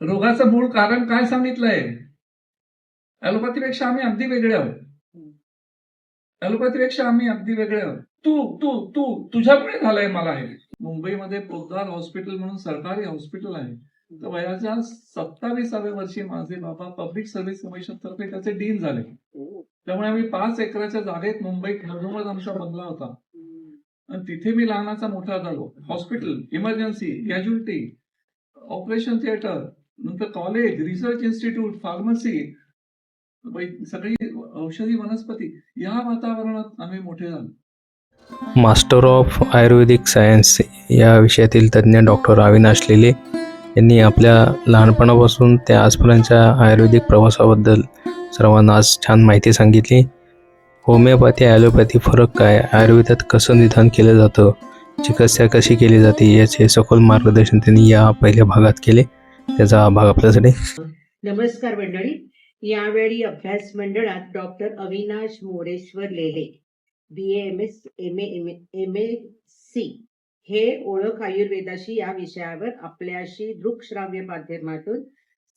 रोगाचं मूळ कारण काय सांगितलंय? ऍलोपॅथीपेक्षा आम्ही अगदी वेगळे आहोत. ऍलोपॅथीपेक्षा आम्ही अगदी वेगळे आहोत. तू तू तू तुझ्यामुळे झालंय मला हे. मुंबईमध्ये पोद्दार हॉस्पिटल म्हणून सरकारी हॉस्पिटल आहे. तर वयाच्या 27व्या वर्षी माझे बाबा पब्लिक सर्व्हिस कमिशन तर्फे त्याचे डीन झाले. त्यामुळे आम्ही 5 एकराच्या जागेत मुंबईत मधोमध आमचा बंगला होता आणि तिथे मी लहानाचा मोठा झालो. Hospital, emergency, casualty, operation theatre, नंतर कॉलेज, रिसर्च इन्स्टिट्यूट, फार्मसी, सगळी औषधी वनस्पती, या वातावरणात आम्ही मोठे झालो. मास्टर ऑफ आयुर्वेदिक सायन्स या विषयातील तज्ज्ञ डॉक्टर अविनाश लेले यांनी आपल्या लहानपणापासून ते आजपर्यंतच्या आयुर्वेदिक प्रवासाबद्दल सर्वांना आज छान माहिती सांगितली. होमिओपॅथी ॲलोपॅथी फरक काय, आयुर्वेदात कसं निदान केलं जातं, चिकित्सा कशी केली जाते याचे सखोल मार्गदर्शन त्यांनी या पहिल्या भागात केले. त्याचा हा भाग आपल्यासाठी. नमस्कार मंडळी. यावेळी अभ्यास मंडळात डॉक्टर अविनाश मोरेश्वर लेले, BAMS, MAC हे ओळख आयुर्वेदाशी या विषयावर आपल्याशी दृकश्राव्य माध्यमातून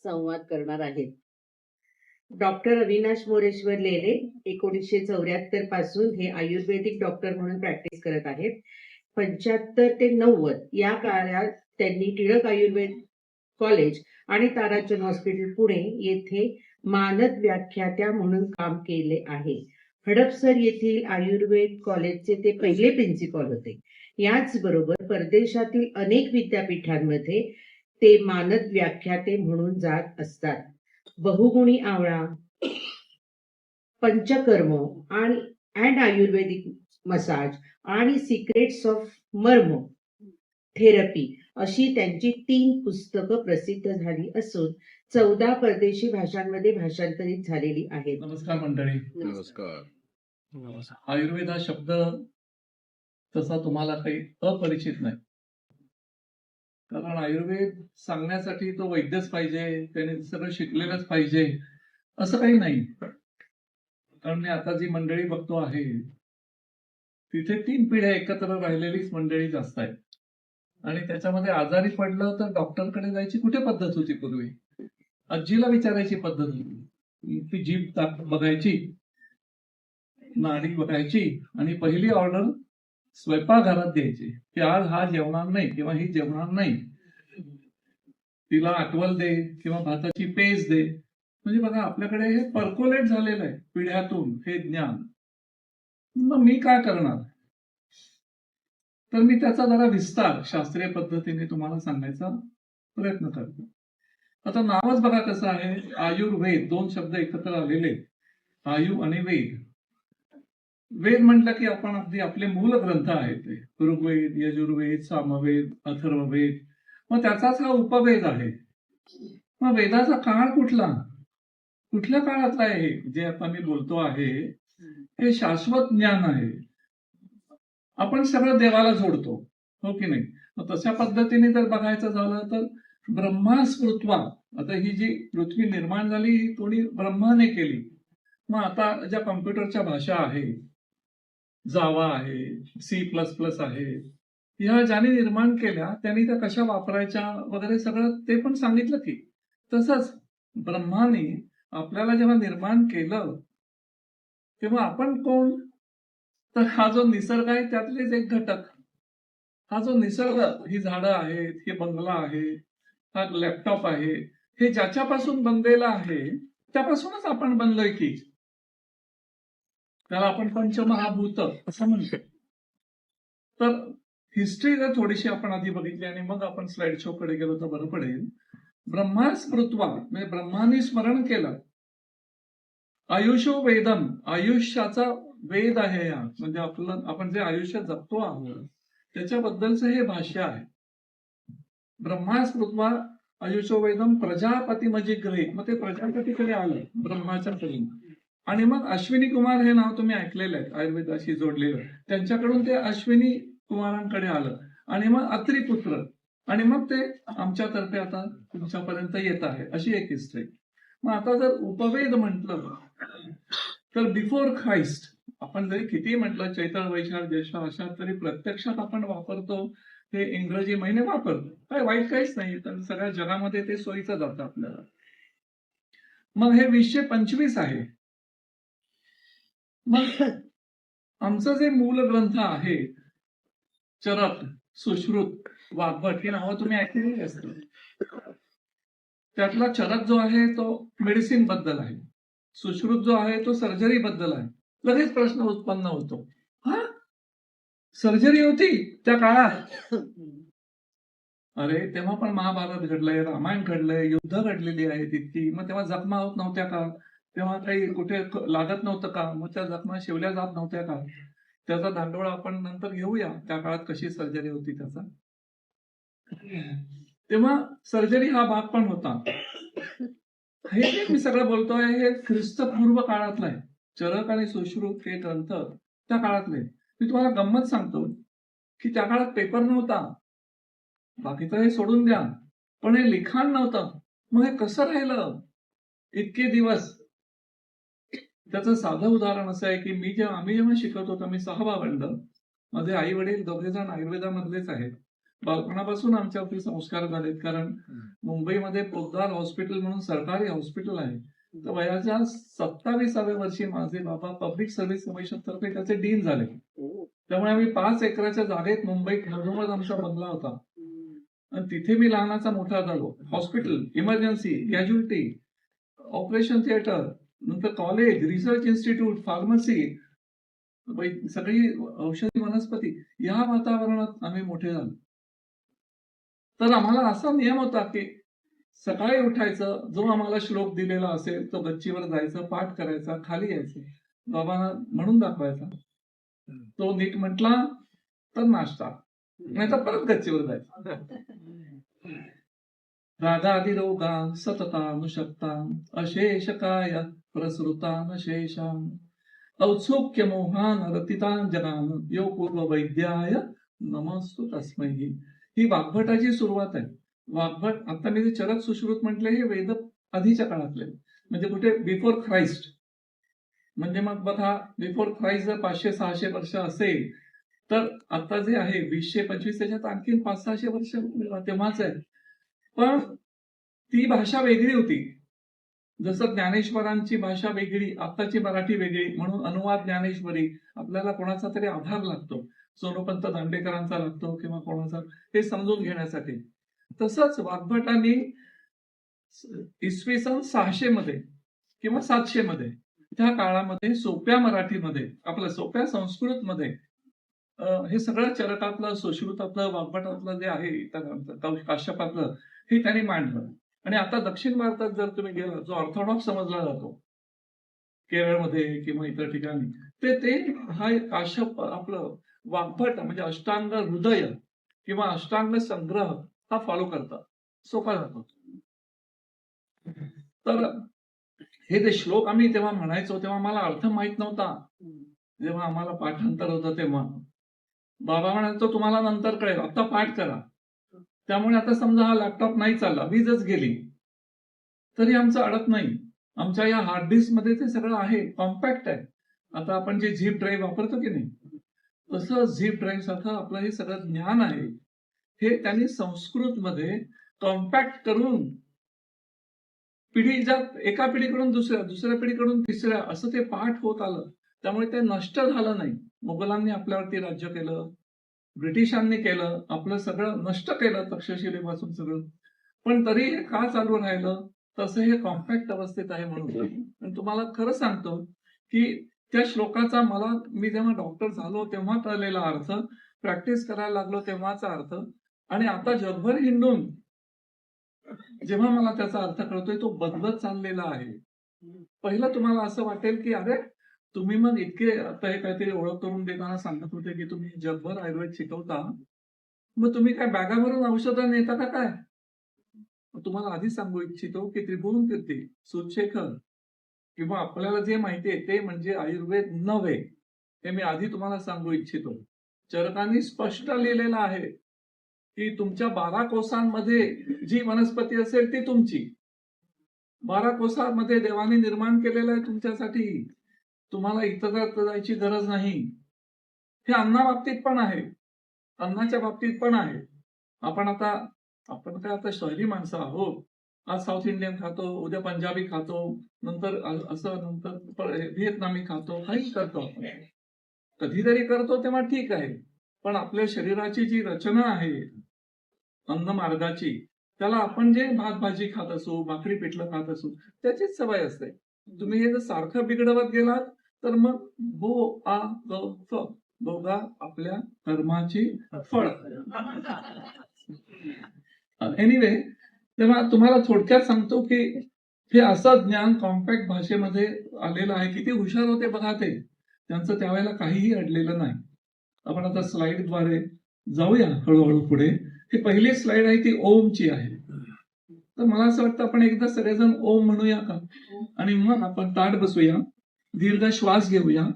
संवाद करणार आहेत. डॉक्टर अविनाश मोरेश्वर लेले 1974 पासून हे आयुर्वेदिक डॉक्टर म्हणून प्रॅक्टिस करत आहेत. 75 ते 90 या काळात त्यांनी टिळक आयुर्वेद कॉलेज आणि ताराचंद हॉस्पिटल पुणे येथे मानद व्याख्यात्या म्हणून काम केले आहे. हडपसर येथील आयुर्वेद कॉलेजचे ते पहिले प्रिन्सिपल होते. याचबरोबर परदेशातील अनेक विद्यापीठांमध्ये ते मानद व्याख्याते म्हणून जात असतात. बहुगुणी आवळा, पंचकर्म अँड आयुर्वेदिक मसाज आणि सिक्रेट्स ऑफ मर्म थेरपी अशी त्यांची 3 पुस्तकं प्रसिद्ध झाली असून 14 परदेशी भाषांमध्ये भाषांतरित झालेली आहेत. नमस्कार मंडळी. नमस्कार. आयुर्वेद हा शब्द तसा तुम्हाला काही अपरिचित नाही, कारण आयुर्वेद सांगण्यासाठी तो वैद्यच पाहिजे, त्याने सगळं शिकलेलंच पाहिजे असं काही नाही. कारण मी आता जी मंडळी बघतो आहे तिथे 3 पिढ्या एकत्र राहिलेलीच मंडळी जास्त आहे. आणि त्याच्यामध्ये आजारी पडलं तर डॉक्टरकडे जायची कुठे पद्धत होती पूर्वी? आजीला विचारायची पद्धत होती. ती जीभ बघायची, नाडी बघायची आणि पहिली ऑर्डर स्वयंपाकघरात द्यायची की आज हा जेवणार नाही किंवा ही जेवणार नाही, तिला आठवल दे किंवा भाताची पेज दे. म्हणजे बघा, आपल्याकडे हे पर्कोलेट झालेलं आहे पिढ्यातून हे ज्ञान. मग मी काय करणार? तर मी त्याचा जरा विस्तार शास्त्रीय पद्धतीने तुम्हाला सांगायचा प्रयत्न करतो. आता नावच बघा कसं आहे, आयुर्वेद, 2 शब्द एकत्र आलेले, आयु आणि वेद. वेद म्हटलं की आपण अगदी आपले मूल ग्रंथ आहेत ते ऋग्वेद, यजुर्वेद, सामवेद, अथर्ववेद. मग त्याचाच हा उपवेद आहे. मग वेदाचा काळ कुठला? कुठल्या काळातला आहे? जे आता मी बोलतो आहे हे शाश्वत ज्ञान आहे. आपण सगळं देवाला जोडतो, हो की नाही? मग तशा पद्धतीने जर बघायचं झालं तर ब्रह्मास्मृत्वा, आता ही जी पृथ्वी निर्माण झाली ही कोणी ब्रह्माने केली. मग आता ज्या कॉम्प्युटरच्या भाषा आहे, जावा आहे, C++ आहे, ह्या ज्याने निर्माण केल्या त्यांनी त्या कशा वापरायच्या वगैरे सगळं ते पण सांगितलं की. तसंच ब्रह्माने आपल्याला जेव्हा निर्माण केलं तेव्हा आपण कोण? तर हा जो निसर्ग आहे त्यातलेच एक घटक. हा जो निसर्ग, ही झाडं आहेत, हे बंगला आहे, हा लॅपटॉप आहे, हे ज्याच्यापासून बनलेला आहे त्यापासूनच आपण बनलोय की. त्याला आपण पंचमहाभूत असं म्हणतो. तर हिस्ट्री जर थोडीशी आपण आधी बघितली आणि मग आपण स्लाइड शो कडे गेलो तर बरं पडेल. ब्रह्मास्मृत्वा म्हणजे ब्रह्माने स्मरण केलं. आयुषो वेदम, आयुष्याचा वेद आहे हा. म्हणजे आपलं आपण जे आयुष्य जगतो आहोत त्याच्याबद्दलचं हे भाष्य आहे. ब्रह्मास्मृत्वा आयुषो वेदम प्रजापती म्हणजे ग्रहित. मग ते प्रजापतीकडे आलं ब्रह्माच्या कडून. आणि मग अश्विनी कुमार हे नाव तुम्ही ऐकलेलं आहे आयुर्वेदाशी जोडलेलं, त्यांच्याकडून ते अश्विनी कुमारांकडे आलं आणि मग अत्रिपुत्र, आणि मग ते आमच्यातर्फे आता तुमच्यापर्यंत येत आहे. अशी एक हिस्ट्री. मग आता जर उपवेद म्हटलं तर बिफोर ख्राइस्ट, आपण जरी किती म्हटलं चैत्र वैशाख ज्येष्ठ आषाढ, तरी प्रत्यक्षात आपण वापरतो हे इंग्रजी महिने वापरतो. काय वाईट काहीच नाही, तर सगळ्या जगामध्ये ते सोयीचं जातं आपल्याला. मग हे 2025 आहे. मग आमचं जे मूल ग्रंथ आहे, चरक, सुश्रुत, वाग्भट ही नावं तुम्ही ऐकलेली असतील. त्यातला चरक जो आहे तो मेडिसिन बद्दल आहे, सुश्रुत जो आहे तो सर्जरी बद्दल आहे. लगेच प्रश्न उत्पन्न होतो, हा सर्जरी होती त्या काळात? अरे तेव्हा पण महाभारत घडलंय, रामायण घडलंय, युद्ध घडलेली आहे तितकी. मग तेव्हा जखमा होत नव्हत्या का? तेव्हा काही कुठे लागत नव्हतं का? मग त्या जखमा शिवल्या जात नव्हत्या का? त्याचा धांडोळा आपण नंतर घेऊया, त्या काळात कशी सर्जरी होती त्याचा. तेव्हा सर्जरी हा भाग पण होता. हे जे मी सगळं बोलतोय हे ख्रिस्तपूर्व काळातलं आहे. चरक आणि सुश्रुत हे ग्रंथ त्या काळातले. मी तुम्हाला गंमत सांगतो की त्या काळात पेपर नव्हता, बाकीचं हे सोडून द्या, पण हे लिखाण नव्हतं. मग हे कसं राहिलं इतके दिवस? त्याचं साधं उदाहरण असं आहे की आम्ही जेव्हा शिकत होतो, मी 6 भावंड, माझे आई वडील दोघे जण आयुर्वेदामधलेच आहेत. बालपणापासून आमच्यावरती संस्कार झालेत, कारण मुंबईमध्ये पोद्दार हॉस्पिटल म्हणून सरकारी हॉस्पिटल आहे. तर वयाच्या 27व्या वर्षी माझे बाबा पब्लिक सर्व्हिस कमिशन तर्फे त्याचे डीन झाले. त्यामुळे आम्ही 5 एकराच्या जागेत मुंबईत मधोमध आमचा बंगला होता आणि तिथे मी लहानाचा मोठा झालो. Hospital, emergency, casualty, operation theatre, नंतर कॉलेज, रिसर्च इन्स्टिट्यूट, फार्मसी, सगळी औषधी वनस्पती, या वातावरणात आम्ही मोठे झालो. तर आम्हाला असा नियम होता की सकाळी उठायचं, जो आम्हाला श्लोक दिलेला असेल तो गच्चीवर जायचं, पाठ करायचा, खाली यायचं, बाबांना म्हणून दाखवायचा. तो नीट म्हटला तर नाश्ता, नाही तर परत गच्चीवर जायचं. रागादिरोगा सततानुशक्ता अशेषकाय प्रसृतान शेषाम औत्सुक्य मोहान रतितान जगान यो पूर्व वैद्याय नमस्तु तस्मै. ही वाग्भटाची सुरुवात आहे. वाग्भट, आता मी जे चरक सुश्रुत म्हटले हे वेद आधीच्या काळातले, म्हणजे कुठे बिफोर ख्राइस्ट. म्हणजे मग बघा, बिफोर ख्राइस्ट जर 500-600 वर्ष असेल, तर आता जे आहे 2025 त्याच्यात आणखी 500-600 वर्ष तेव्हाच आहे. पण ती भाषा वेगळी होती. जसं ज्ञानेश्वरांची भाषा वेगळी, आत्ताची मराठी वेगळी, म्हणून अनुवाद ज्ञानेश्वरी आपल्याला कोणाचा तरी आधार लागतो, सोनोपंत दांडेकरांचा लागतो किंवा कोणाचा, हे समजून घेण्यासाठी. तसंच वाग्भटांनी इसवी सन 600 मध्ये किंवा 700 मध्ये त्या काळामध्ये सोप्या मराठीमध्ये, आपल्या सोप्या संस्कृत मध्ये हे सगळं चरकातलं, सुश्रुतातलं, वाग्भटातलं जे आहे, काश्यपातलं, हे त्यांनी मांडलं. आणि आता दक्षिण भारतात जर तुम्ही गेला, जो ऑर्थोडॉक्स समजला जातो केरळमध्ये किंवा इतर ठिकाणी, ते हा काश्यप आपलं वाग्भट म्हणजे अष्टांग हृदय किंवा अष्टांग संग्रह हा फॉलो करतात, सोपा जातो. तर हे जे श्लोक आम्ही तेव्हा म्हणायचो तेव्हा मला अर्थ माहित नव्हता. जेव्हा आम्हाला पाठांतर होतं तेव्हा बाबा म्हणायचो तुम्हाला नंतर कळेल, आता पाठ करा. त्यामुळे आता समजा हा लॅपटॉप नाही चालला, वीजच गेली, तरी आमचं अडत नाही. आमच्या या हार्ड डिस्क मध्ये ते सगळं आहे, कॉम्पॅक्ट आहे. आता आपण जे झिप ड्राईव्ह वापरतो की नाही, तसं झिप ड्राईव्ह सारखं आपलं हे सगळं ज्ञान आहे, हे त्यांनी संस्कृत मध्ये कॉम्पॅक्ट करून एका पिढीकडून दुसऱ्या पिढीकडून तिसऱ्या असं ते पाठ होत आलं. त्यामुळे ते नष्ट झालं नाही. मुघलांनी आपल्यावरती राज्य केलं, ब्रिटिशांनी केलं, आपलं सगळं नष्ट केलं तक्षशिलेपासून सगळं, पण तरी हे का चालू राहिलं? तसं हे कॉम्पॅक्ट अवस्थेत आहे म्हणून. आणि तुम्हाला खरं सांगतो की त्या श्लोकाचा मी जेव्हा डॉक्टर झालो तेव्हा कळलेला अर्थ, प्रॅक्टिस करायला लागलो तेव्हाचा अर्थ, आणि आता जगभर हिंडून जेव्हा मला त्याचा अर्थ कळतोय तो बदलत चाललेला आहे. पहिलं तुम्हाला असं वाटेल की अरे तुम्ही मग इतके आता हे काहीतरी ओळख करून देताना सांगत होते की तुम्ही जगभर आयुर्वेद शिकवता, मग तुम्ही काय बॅगा भरून औषधं नेता का काय? तुम्हाला आधी सांगू इच्छितो की त्रिभुवन कीर्ती, सुचेखर किंवा आपल्याला जे माहिती आहे ते म्हणजे आयुर्वेद नव्हे, हे मी आधी तुम्हाला सांगू इच्छितो. चरकांनी स्पष्ट लिहिलेलं आहे की तुमच्या 12 कोसांमध्ये जी वनस्पती असेल ती तुमची. 12 कोसांमध्ये देवाने निर्माण केलेलं आहे तुमच्यासाठी. तुम्हाला इतर जायची गरज नाही. हे अन्नाबाबतीत पण आहे. अन्नाच्या बाबतीत पण आहे. आपण काय आता शहरी माणसं आहोत. आज साऊथ इंडियन खातो, उद्या पंजाबी खातो, नंतर व्हिएतनामी खातो, काही करतो आपण. कधीतरी करतो तेव्हा ठीक आहे, पण आपल्या शरीराची जी रचना आहे अन्न मार्गाची, त्याला आपण जे भात भाजी खात असू, भाकरी पिठलं खात असू, त्याचीच सवय असते. तुम्ही हे जर सारखं बिघडवत गेलात तर मग भोगा आपल्या कर्माची फळ. एनिवे, तेव्हा तुम्हाला थोडक्यात सांगतो की हे असं ज्ञान कॉम्पॅक्ट भाषेमध्ये आलेलं आहे. किती हुशार होते बघा ते, त्यांचं त्यावेळेला काहीही अडलेलं नाही. आपण आता स्लाइडद्वारे जाऊया हळूहळू पुढे. ही पहिली स्लाइड आहे ती ओमची आहे. तर मला असं वाटतं आपण एकदा सगळेजण ओम म्हणूया का, आणि मग आपण ताठ बसूया, दीर्घ श्वास घेऊया.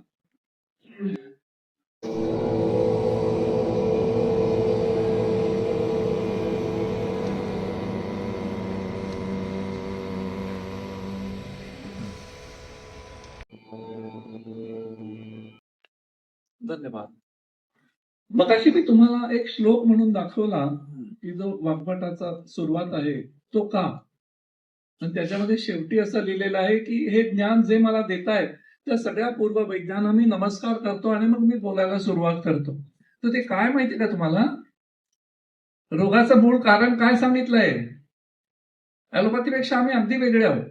धन्यवाद. मगाशी मी तुम्हाला एक श्लोक म्हणून दाखवला की जो वाग्भटाचा सुरुवात आहे तो का, आणि त्याच्यामध्ये शेवटी असं लिहिलेलं आहे की हे ज्ञान जे मला देतायत त्या सगळ्या पूर्व वैज्ञाना मी नमस्कार करतो आणि मग मी बोलायला सुरुवात करतो. तर ते काय माहिती का तुम्हाला, रोगाचं मूळ कारण काय सांगितलंय? ऍलोपॅथीपेक्षा आम्ही अगदी वेगळे आहोत.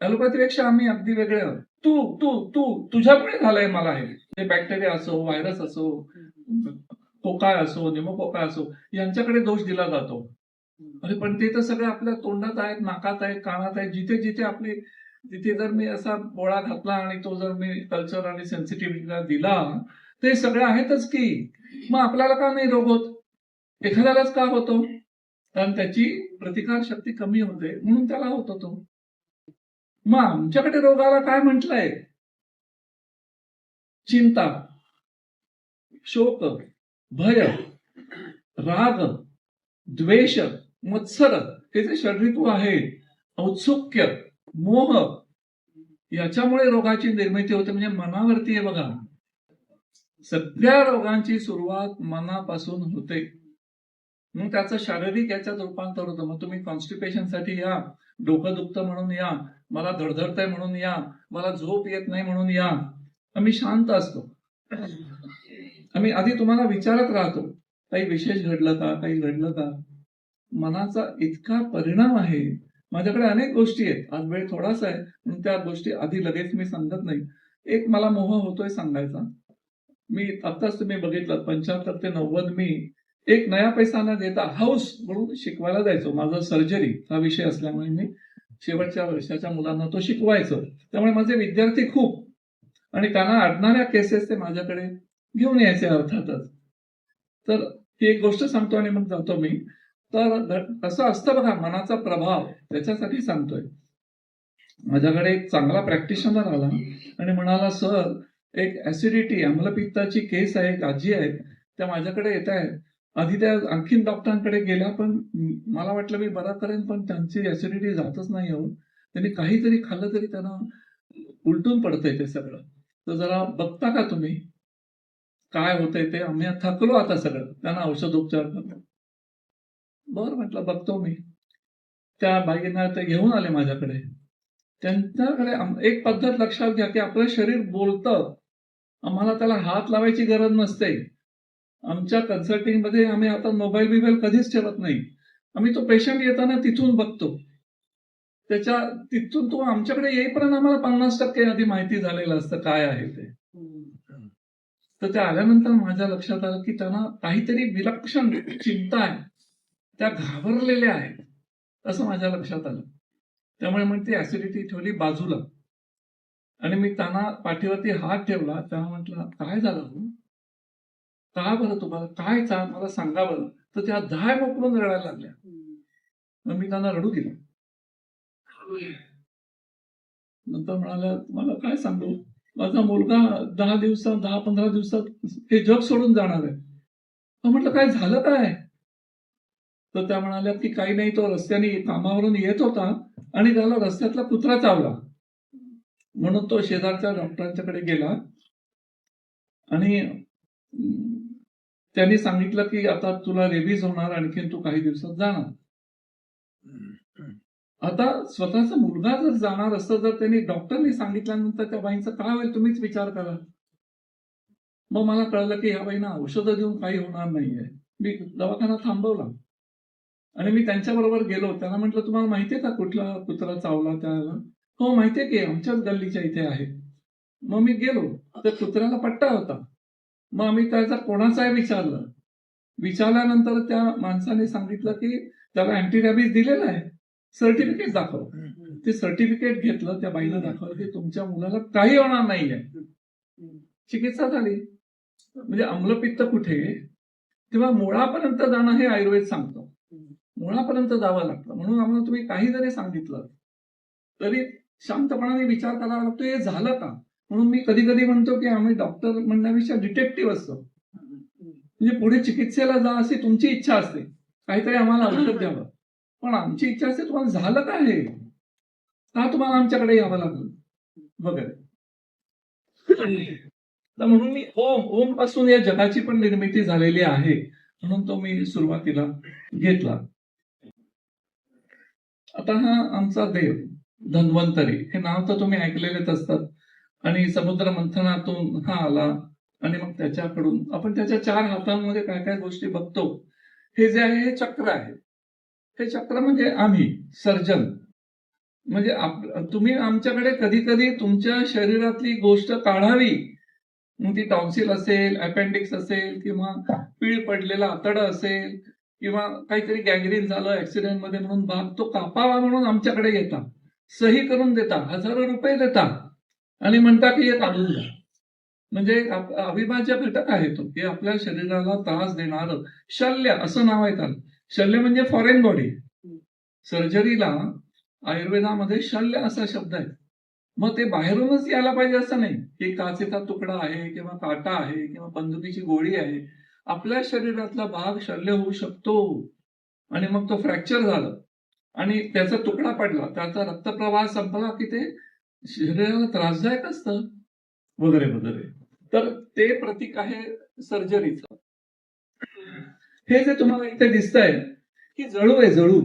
ऍलोपॅथीपेक्षा आम्ही अगदी वेगळे आहोत. तू तू तू तुझ्यामुळे झालंय मला हे बॅक्टेरिया असो, व्हायरस असो, कोकाय असो, निमोकोकाय असो, यांच्याकडे दोष दिला जातो. अरे पण ते तर सगळे आपल्या तोंडात आहेत, नाकात आहेत, कानात आहेत. जिथे जिथे तिथे जर मी असा बोळा घातला आणि तो जर मी कल्चर आणि सेन्सिटिव्हिटीला दिला, ते सगळे आहेतच की. मग आपल्याला का नाही रोग होत? एखाद्यालाच का होतो? कारण त्याची प्रतिकार शक्ती कमी होते म्हणून त्याला होतो तो. मग आमच्याकडे रोगाला काय म्हटलंय? चिंता, शोक, भय, राग, द्वेष, मत्सर, हे जे षड्रिपू आहे, औत्सुक्य, मोह, याच्यामुळे रोगाची निर्मिती होते. म्हणजे मनावरती आहे बघा. सगळ्या रोगांची सुरुवात मनापासून होते. मग त्याचं शारीरिक याच्यात रूपांतर होतं. मग तुम्ही कॉन्स्टिपेशन साठी या, डोकं दुखतं म्हणून या, मला धडधडतंय म्हणून या, मला झोप येत नाही म्हणून या. आम्ही शांत असतो. आम्ही आधी तुम्हाला विचारत राहतो, काही विशेष घडलं का, काही घडलं का. मनाचा इतका परिणाम आहे. माझ्याकडे अनेक गोष्टी आहेत, आज वेळ थोडासा आहे म्हणून त्या गोष्टी आधी लगेच मी सांगत नाही. एक मला मोह होतोय सांगायचा. मी आत्ताच तुम्ही बघितलं 75 ते 90 मी एक नया पैसा न देता हाऊस म्हणून शिकवायला जायचो. माझा सर्जरी हा विषय असल्यामुळे मी शेवटच्या वर्षाच्या मुलांना तो शिकवायचो. त्यामुळे माझे विद्यार्थी खूप, आणि त्यांना अडणाऱ्या केसेस ते माझ्याकडे घेऊन यायचे अर्थातच. तर ही एक गोष्ट सांगतो आणि मग जातो मी. तर कसं असतं बघा, मनाचा प्रभाव, त्याच्यासाठी सांगतोय. माझ्याकडे एक चांगला प्रॅक्टिशनर आला आणि म्हणाला, सर एक ऍसिडिटी, आम्लपित्ताची केस आहे, एक आजी आहेत, त्या माझ्याकडे येत आहेत. आधी त्या आणखीन डॉक्टरांकडे गेल्या, पण मला वाटलं मी बरा करेन, पण त्यांची ऍसिडिटी जातच नाही हो. त्यांनी काहीतरी खाल्लं तरी त्यांना उलटून पडतंय ते सगळं. तर जरा बघता का तुम्ही काय होतंय ते? आम्ही थकलो आता सगळं, त्यांना औषधोपचार करतो. बरं म्हटलं, बघतो मी. त्या बाईंना ते घेऊन आले माझ्याकडे. त्यांच्याकडे एक पद्धत लक्षात घ्या की आपलं शरीर बोलतं, आम्हाला त्याला हात लावायची गरज नसते. आमच्या कन्सल्टिंग मध्ये आम्ही आता मोबाईल कधीच ठेवत नाही. आम्ही तो पेशंट येताना तिथून बघतो. तिथून तो आमच्याकडे येईपर्यंत आम्हाला 50% आधी माहिती झालेलं असतं काय आहे ते. तर त्या आल्यानंतर माझ्या लक्षात आलं की त्यांना काहीतरी विलक्षण चिंता आहे, त्या घाबरलेल्या आहेत असं माझ्या लक्षात आलं. त्यामुळे मग ती ऍसिडिटी ठेवली बाजूला आणि मी त्यांना पाठीवरती हात ठेवला. त्यांना म्हटलं, काय झालं, का बरं तुम्हाला काय मला सांगा बरं. तर त्या धाय मोकळून रडायला लागल्या. मग मी त्यांना रडू दिलं. नंतर म्हणाल्या, मला काय सांगू, माझा मुलगा 10-15 दिवसात हे जग सोडून जाणार आहे. म्हटलं, काय झालं काय? तर त्या म्हणाल्या की काही नाही, तो रस्त्याने कामावरून येत होता आणि त्याला रस्त्यातला कुत्रा चावला, म्हणून तो शेजारच्या डॉक्टरांच्याकडे गेला आणि त्यांनी सांगितलं की आता तुला रेबीज होणार, आणखीन तू काही दिवसात जाणार. आता स्वतःचा मुलगा जर जाणार असतं, जर त्यांनी डॉक्टरनी सांगितल्यानंतर त्या बाईंचं काय होईल तुम्हीच विचार करा. मग मला कळलं की ह्या बाईंना औषधं देऊन काही होणार नाहीये. मी दवाखाना थांबवला आणि मी त्यांच्याबरोबर गेलो. त्यांना म्हटलं तुम्हाला माहितीये का कुठला कुत्रा चावला त्याला? हो माहितीये की आमच्याच गल्लीच्या इथे आहे. मग मी गेलो तर कुत्र्याला पट्टा होता. मग आम्ही त्याचा कोणाचा आहे विचारलं. विचारल्यानंतर त्या माणसाने सांगितलं की त्याला अँटी रॅबीज दिलेला आहे, सर्टिफिकेट दाखव. ते सर्टिफिकेट घेतलं, त्या बाईला दाखवलं की तुमच्या मुलाला काही होणार नाहीये. चिकित्सा झाली. म्हणजे अम्लपित्त कुठे, तेव्हा मुळापर्यंत जाणं हे आयुर्वेद सांगतो. मुळापर्यंत जावं लागतं. म्हणून आम्हाला तुम्ही काही जरी सांगितलं तरी शांतपणाने विचार करावा लागतो हे झालं का. म्हणून मी कधी कधी म्हणतो की आम्ही डॉक्टर म्हणण्यापेक्षा डिटेक्टिव्ह असतो. म्हणजे पुढे चिकित्सेला जा अशी तुमची इच्छा असते, काहीतरी आम्हाला औषध द्यावं, पण आमची इच्छा असते तुम्हाला झालं काय हे, का तुम्हाला आमच्याकडे यावं लागलं वगैरे. तर म्हणून मी ओम पासून या जगाची पण निर्मिती झालेली आहे, म्हणून तो मी सुरुवातीला घेतला. आता हा आमचा देव धन्वंतरी, हे नाव तर तुम्ही ऐकलेलेच असतात. आणि समुद्र मंथनातून हा आला आणि मग त्याच्याकडून आपण त्याच्या 4 हातांमध्ये काय काय गोष्टी बघतो. हे जे आहे हे चक्र आहे. हे चक्र म्हणजे आम्ही सर्जन. म्हणजे तुम्ही आमच्याकडे कधी कधी तुमच्या शरीरातली गोष्ट काढावी, मग ती टॉन्सिल असेल, अपेंडिक्स असेल, किंवा पीळ पडलेला आतडं असेल, किंवा काहीतरी गँग्रीन झालं ऍक्सिडेंटमध्ये म्हणून भाग तो कापावा म्हणून आमच्याकडे येता, सही करून देता, हजारो रुपये देता आणि म्हणता की हे काढून द्या. म्हणजे अविभाज्य घटक आहे तो, की आपल्या शरीराला त्रास देणारं शल्य असं नाव आहे त्याला. शल्य म्हणजे फॉरेन बॉडी. सर्जरीला आयुर्वेदामध्ये शल्य असा शब्द आहे. मग ते बाहेरूनच यायला पाहिजे असं नाही की काचेचा तुकडा आहे किंवा काटा आहे किंवा बंदुकीची गोळी आहे. आपल्या शरीरातला भाग शल्य होऊ शकतो आणि मग तो फ्रॅक्चर झालं आणि त्याचा तुकडा पडला, त्याचा रक्तप्रवाह संपला की ते शरीराला त्रासदायक असतं वगैरे वगैरे. तर ते प्रतीक आहे सर्जरीचं. हे जे तुम्हाला इथे दिसतंय की जळू आहे, जळू.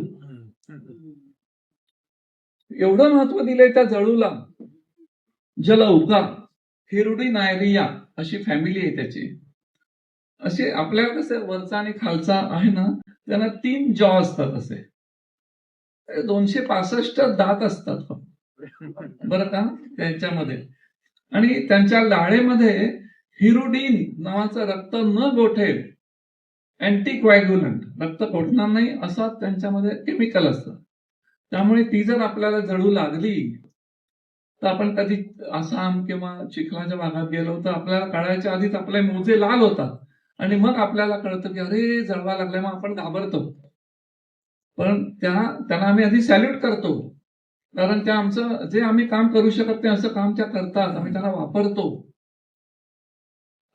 एवढं महत्व दिलंय त्या जळूला. जलौका, हिरुडीनायरिया अशी फॅमिली आहे त्याची. असे आपल्या कसं वरचा आणि खालचा आहे ना, त्यांना 3 जॉ असतात. असे 265 दात असतात बरं का त्यांच्यामध्ये. आणि त्यांच्या लाळेमध्ये हिरुडीन नावाचं रक्त न गोठेल अँटीक्वाग्युलंट, रक्त गोठणार नाही असा त्यांच्यामध्ये केमिकल असतं. त्यामुळे ती जर आपल्याला जळू लागली तर आपण कधी आसाम किंवा चिखलाच्या भागात गेलो तर आपल्याला कळायच्या आधीच आपले मोजे लाल होतात आणि मग आपल्याला कळतं की अरे जळवा लागलाय. मग आपण घाबरतो, पण त्यांना आम्ही आधी सॅल्यूट करतो, कारण त्या आमचं जे आम्ही काम करू शकत नाही असं काम त्या करतात. आम्ही त्यांना वापरतो.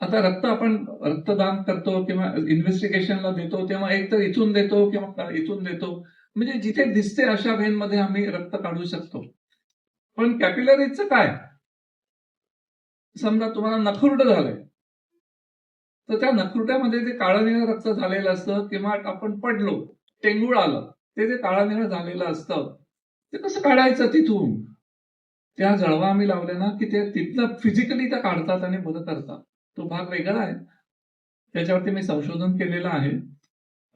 आता रक्त आपण रक्तदान करतो किंवा इन्व्हेस्टिगेशनला देतो तेव्हा एक तर इथून देतो किंवा इथून देतो, म्हणजे जिथे दिसते अशा व्हेनमध्ये आम्ही रक्त काढू शकतो. पण कॅपिलरीजचं काय, समजा तुम्हाला नखुरट झालंय तर त्या नखरुट्यामध्ये जे काळं निळं रक्त झालेलं असतं किंवा आपण पडलो, टेंगूळ आलं, ते जे काळं निळं झालेलं असतं ते कसं काढायचं तिथून. त्या जळवा आम्ही लावल्या ना की ते तिथलं फिजिकली त्या काढतात आणि बरं करतात. तो भाग वेगळा आहे, त्याच्यावरती मी संशोधन केलेलं आहे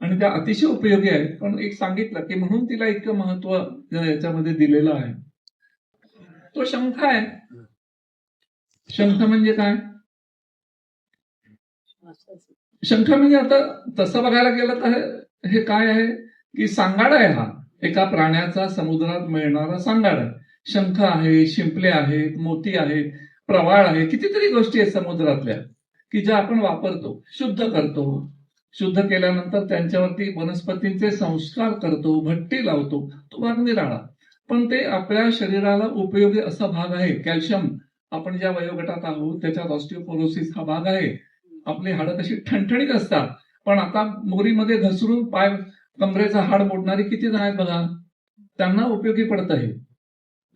आणि त्या अतिशय उपयोगी आहेत. पण एक सांगितलं की म्हणून तिला इतकं महत्व याच्यामध्ये दिलेलं आहे. तो शंख आहे. शंख म्हणजे काय? शंख म्हणजे आता तसं बघायला गेलं तर हे काय आहे की सांगाड आहे. हा एका प्राण्याचा समुद्रात मिळणारा सांगाड आहे. शंख आहे, शिंपले आहेत, मोती आहेत, प्रवाळ आहे, कितीतरी गोष्टी आहेत समुद्रातल्या की ज्या आपण वापरतो, शुद्ध करतो. शुद्ध केल्यानंतर त्यांच्यावरती वनस्पतींचे संस्कार करतो, भट्टी लावतो, तो भाग निराळा. पण ते आपल्या शरीराला उपयोगी असा भाग आहे. कॅल्शियम, आपण ज्या वयोगटात आहोत त्याच्यात ऑस्टिओपोरोसिस हा भाग आहे. आपली हाडं कशी ठणठणीत असतात, पण आता मोरीमध्ये घसरून पाय कमरेचं हाड मोडणारी किती जण आहेत बघा, त्यांना उपयोगी पडतं हे.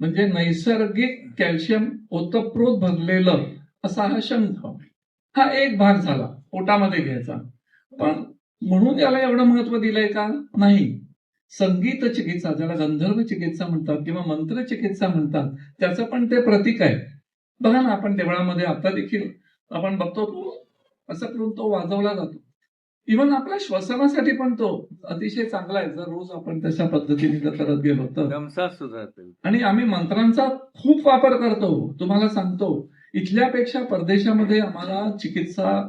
म्हणजे नैसर्गिक कॅल्शियम ओतप्रोत भरलेलं असा हा शंख. हा एक भाग झाला पोटामध्ये घ्यायचा. पण म्हणून याला एवढं महत्व दिलंय का? नाही. संगीत चिकित्सा, ज्याला गंधर्व चिकित्सा म्हणतात किंवा मंत्र चिकित्सा म्हणतात, त्याचं पण ते प्रतीक आहे. बघा ना, आपण देवळामध्ये आता देखील आपण बघतो तो असं करून तो वाजवला जातो. इव्हन आपल्या श्वसनासाठी पण तो अतिशय चांगला आहे, जर रोज आपण तशा पद्धतीने जर करत गेलो तर. दमसात सुधारते. आणि आम्ही मंत्रांचा खूप वापर करतो. तुम्हाला सांगतो, इथल्यापेक्षा परदेशामध्ये आम्हाला चिकित्सा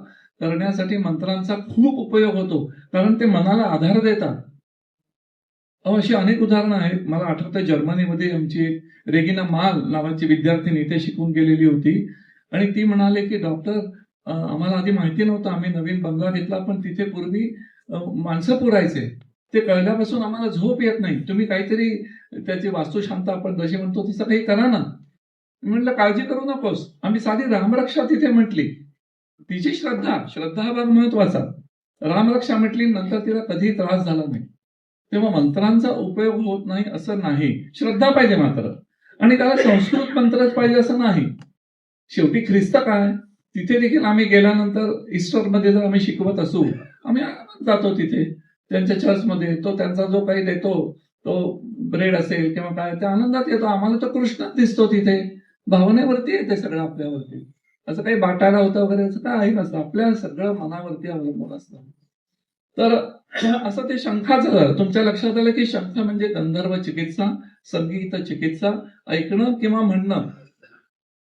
करण्यासाठी मंत्रांचा खूप उपयोग होतो, कारण ते मनाला आधार देतात. अशी अनेक उदाहरणं आहेत. मला आठवतं, जर्मनीमध्ये आमची रेगिना माल नावाची विद्यार्थिनी इथे शिकून गेलेली होती आणि ती म्हणाले की डॉक्टर, आम्हाला आधी माहिती नव्हतं, आम्ही नवीन बंगला घेतला, पण तिथे पूर्वी माणसं पुरायचे. ते कळल्यापासून आम्हाला झोप येत नाही. तुम्ही काहीतरी त्याची वास्तुशांती आपण जशी म्हणतो तसं काही करा ना. म्हटलं काळजी करू नकोस, आम्ही साधी रामरक्षा तिथे म्हटली. तिची श्रद्धा हा भाग महत्वाचा. रामरक्षा म्हटली, नंतर तिला कधी त्रास झाला नाही. तेव्हा मंत्रांचा उपयोग होत नाही असं नाही. श्रद्धा पाहिजे मात्र, आणि त्याला संस्कृत मंत्रच पाहिजे असं नाही. शेवटी ख्रिस्त काय, तिथे देखील आम्ही गेल्यानंतर ईस्टरमध्ये जर आम्ही शिकवत असू, आम्ही जातो तिथे त्यांच्या चर्चमध्ये, तो त्यांचा जो काही देतो, तो ब्रेड असेल किंवा काय, त्या आनंदात येतो. आम्हाला तो कृष्णच दिसतो तिथे. भावनेवरती येते सगळं आपल्यावरती. असं काही बाटायला होतं वगैरे असं काही नसतं. आपल्या सगळं मनावरती अवलंबून असतं. तर असं ते शंखाचं जर तुमच्या लक्षात आलं की शंख म्हणजे गंधर्व चिकित्सा, संगीत चिकित्सा, ऐकणं किंवा म्हणणं,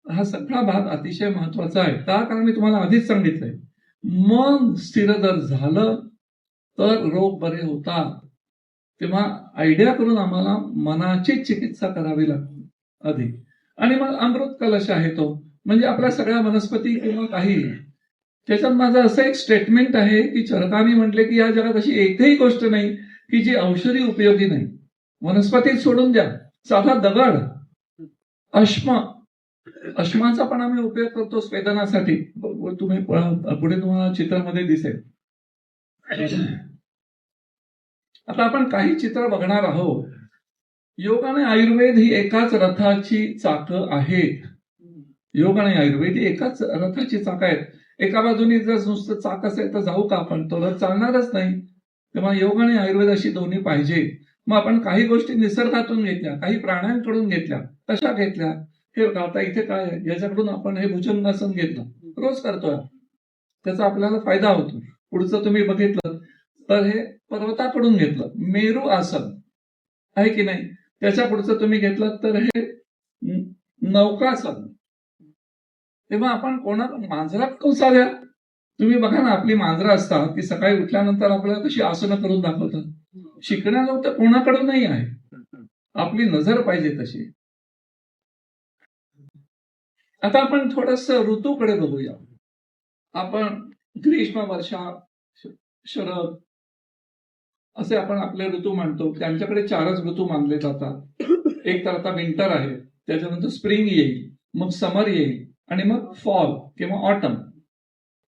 हा सगळा भाग अतिशय महत्वाचा आहे. का? कारण मी तुम्हाला आधीच सांगितलंय, मन स्थिर जर झालं तर रोग बरे होतात. तेव्हा आयडिया करून आम्हाला मनाची चिकित्सा करावी लागते आधी. आणि मग अमृत कलश आहे तो, म्हणजे आपल्या सगळ्या वनस्पती किंवा काही. त्याच्यात माझं असं एक स्टेटमेंट आहे की चरकांनी म्हटले की या जगात अशी एकही गोष्ट नाही की जी औषधी उपयोगी नाही. वनस्पतीत सोडून द्या, साधा दगड, अश्माचा पण आम्ही उपयोग करतो स्वेदनासाठी. तुम्ही पुढे तुम्हाला चित्रामध्ये दिसेल. आता आपण काही चित्र बघणार आहोत. योग आणि आयुर्वेद ही एकाच रथाची चाकं आहेत. योग आणि आयुर्वेद ही एकाच रथाची चाकं आहेत. एका बाजूने जर नुसतं चाक असेल तर जाऊ का आपण, तो रथ चालणारच नाही. तेव्हा योग आणि आयुर्वेद अशी दोन्ही पाहिजे. मग आपण काही गोष्टी निसर्गातून घेतल्या, काही प्राण्यांकडून घेतल्या. कशा घेतल्या? हे आता इथे काय आहे, याच्याकडून आपण हे भुजंगासन घेतलं, रोज करतोय, त्याचा आपल्याला फायदा होतो. पुढचं तुम्ही बघितलं तर हे पर्वताकडून घेतलं, मेरू आसन आहे की नाही. त्याच्या पुढचं तुम्ही घेतलं तर हे नौकासन. तेव्हा आपण मांजराकडून साध्या, तुम्ही बघा ना, आपली मांजरं असतात, ती सकाळी उठल्यानंतर आपल्याला कशी आसनं करून दाखवतात. शिकण्याला तर कोणाकडून नाही आहे, आपली नजर पाहिजे तशी. आता आपण थोडस ऋतूकडे बघूया. आपण ग्रीष्म, वर्षा, शरद असे आपण आपले ऋतू मानतो. त्यांच्याकडे 4च ऋतू मानले जातात. एक तर आता विंटर आहे, त्याच्यानंतर स्प्रिंग येईल, मग समर येईल, आणि मग फॉल किंवा ऑटम.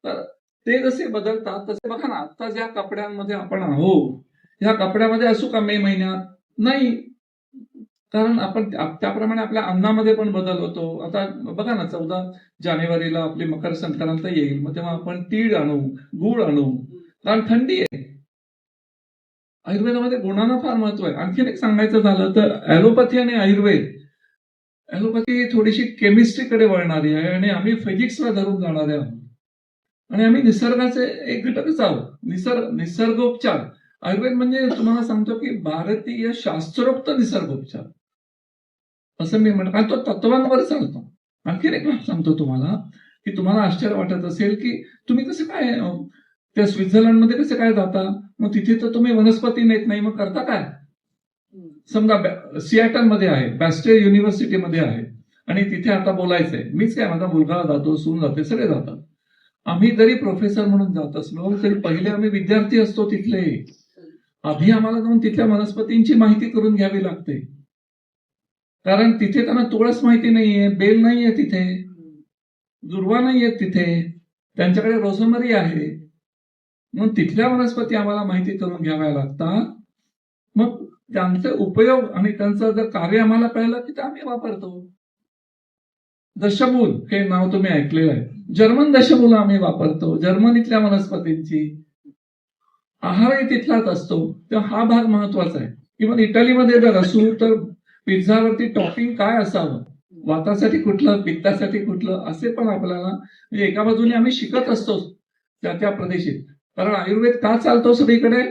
तर ते जसे बदलतात तसे बघा ना, आता ज्या कपड्यांमध्ये आपण आहोत, ह्या कपड्यामध्ये असू का मे महिन्यात? नाही, कारण आपण त्याप्रमाणे आपल्या अन्नामध्ये पण बदल होतो. आता बघा ना, 14 जानेवारीला आपली मकर संक्रांत येईल, मग तेव्हा आपण तीळ आणू, गूळ आणू, कारण थंडी आहे. आयुर्वेदामध्ये गुणांना फार महत्व आहे. आणखीन एक सांगायचं झालं तर ॲलोपॅथी आणि आयुर्वेद, ॲलोपॅथी थोडीशी केमिस्ट्रीकडे वळणारी आहे आणि आम्ही फिजिक्सला धरून जाणारे आहोत. आणि आम्ही निसर्गाचे एक घटकच आहोत. निसर्गोपचार. आयुर्वेद म्हणजे तुम्हाला सांगतो की भारतीय शास्त्रोक्त निसर्गोपचार असं मी म्हणतो, आणि तो तत्वांवर चालतो. आणखीन एक सांगतो तुम्हाला की तुम्हाला आश्चर्य वाटत असेल की तुम्ही कसं काय त्या स्वित्झर्लंडमध्ये कसे काय जाता, मग तिथे तर तुम्ही वनस्पती नेत नाही, मग करता काय? समजा सियाटल मध्ये आहे, बॅस्टेल युनिव्हर्सिटीमध्ये आहे, आणि तिथे आता बोलायचंय, मीच काय, माझा मुलगा जातो, सून जाते, सगळे जातात. आम्ही जरी प्रोफेसर म्हणून जात असलो तरी पहिले आम्ही विद्यार्थी असतो तिथले. आधी आम्हाला जाऊन तिथल्या वनस्पतींची माहिती करून घ्यावी लागते, कारण तिथे त्यांना तुळस माहिती नाहीये, बेल नाहीये तिथे, दुर्वा नाहीये तिथे, त्यांच्याकडे रोझमरी आहे. मग तिथल्या वनस्पती आम्हाला माहिती करून घ्याव्या लागतात. मग त्यांचे उपयोग आणि त्यांचं जर कार्य आम्हाला कळलं की ते आम्ही वापरतो. दशमूल हे नाव तुम्ही ऐकलेलं आहे. जर्मन दशमूल आम्ही वापरतो, जर्मनीतल्या वनस्पतींची. आहारही तिथलाच असतो, तेव्हा हा भाग महत्वाचा आहे. इव्हन इटलीमध्ये जर असू तर पिझ्झावरती टॉपिंग काय असावं, वातासाठी कुठलं, पित्तासाठी कुठलं, असे पण आपल्याला म्हणजे एका बाजूने आम्ही शिकत असतो त्या त्या प्रदेशात. कारण आयुर्वेद का चालतो सगळीकडे,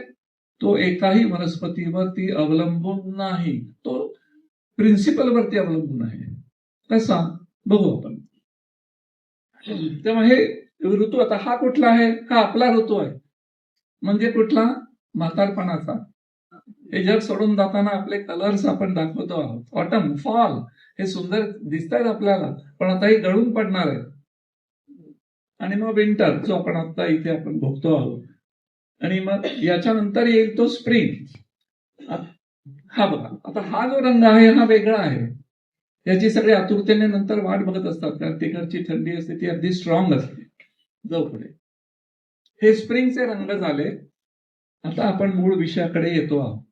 तो एकाही वनस्पतीवरती अवलंबून नाही, तो प्रिन्सिपलवरती अवलंबून आहे. कसा बघू आपण. तेव्हा हे ऋतू, आता हा कुठला आहे, हा आपला ऋतू आहे. म्हणजे कुठला, म्हातारपणाचा. हे जग सोडून जाताना आपले कलर्स आपण दाखवतो आहोत. ऑटम, फॉल हे सुंदर दिसत आहेत आपल्याला, पण आता हे गळून पडणार आहे. आणि मग विंटर जो आपण आता इथे आपण भोगतो आहोत. आणि मग याच्यानंतर येईल तो स्प्रिंग. हा बघा, आता हा जो रंग आहे हा वेगळा आहे. याची सगळे आतुरतेने नंतर वाट बघत असतात, कारण तिकडची थंडी असते ती अगदी स्ट्रॉंग असते. जाऊ पुढे. हे स्प्रिंगचे रंग झाले. आता आपण मूळ विषयाकडे येतो आहोत.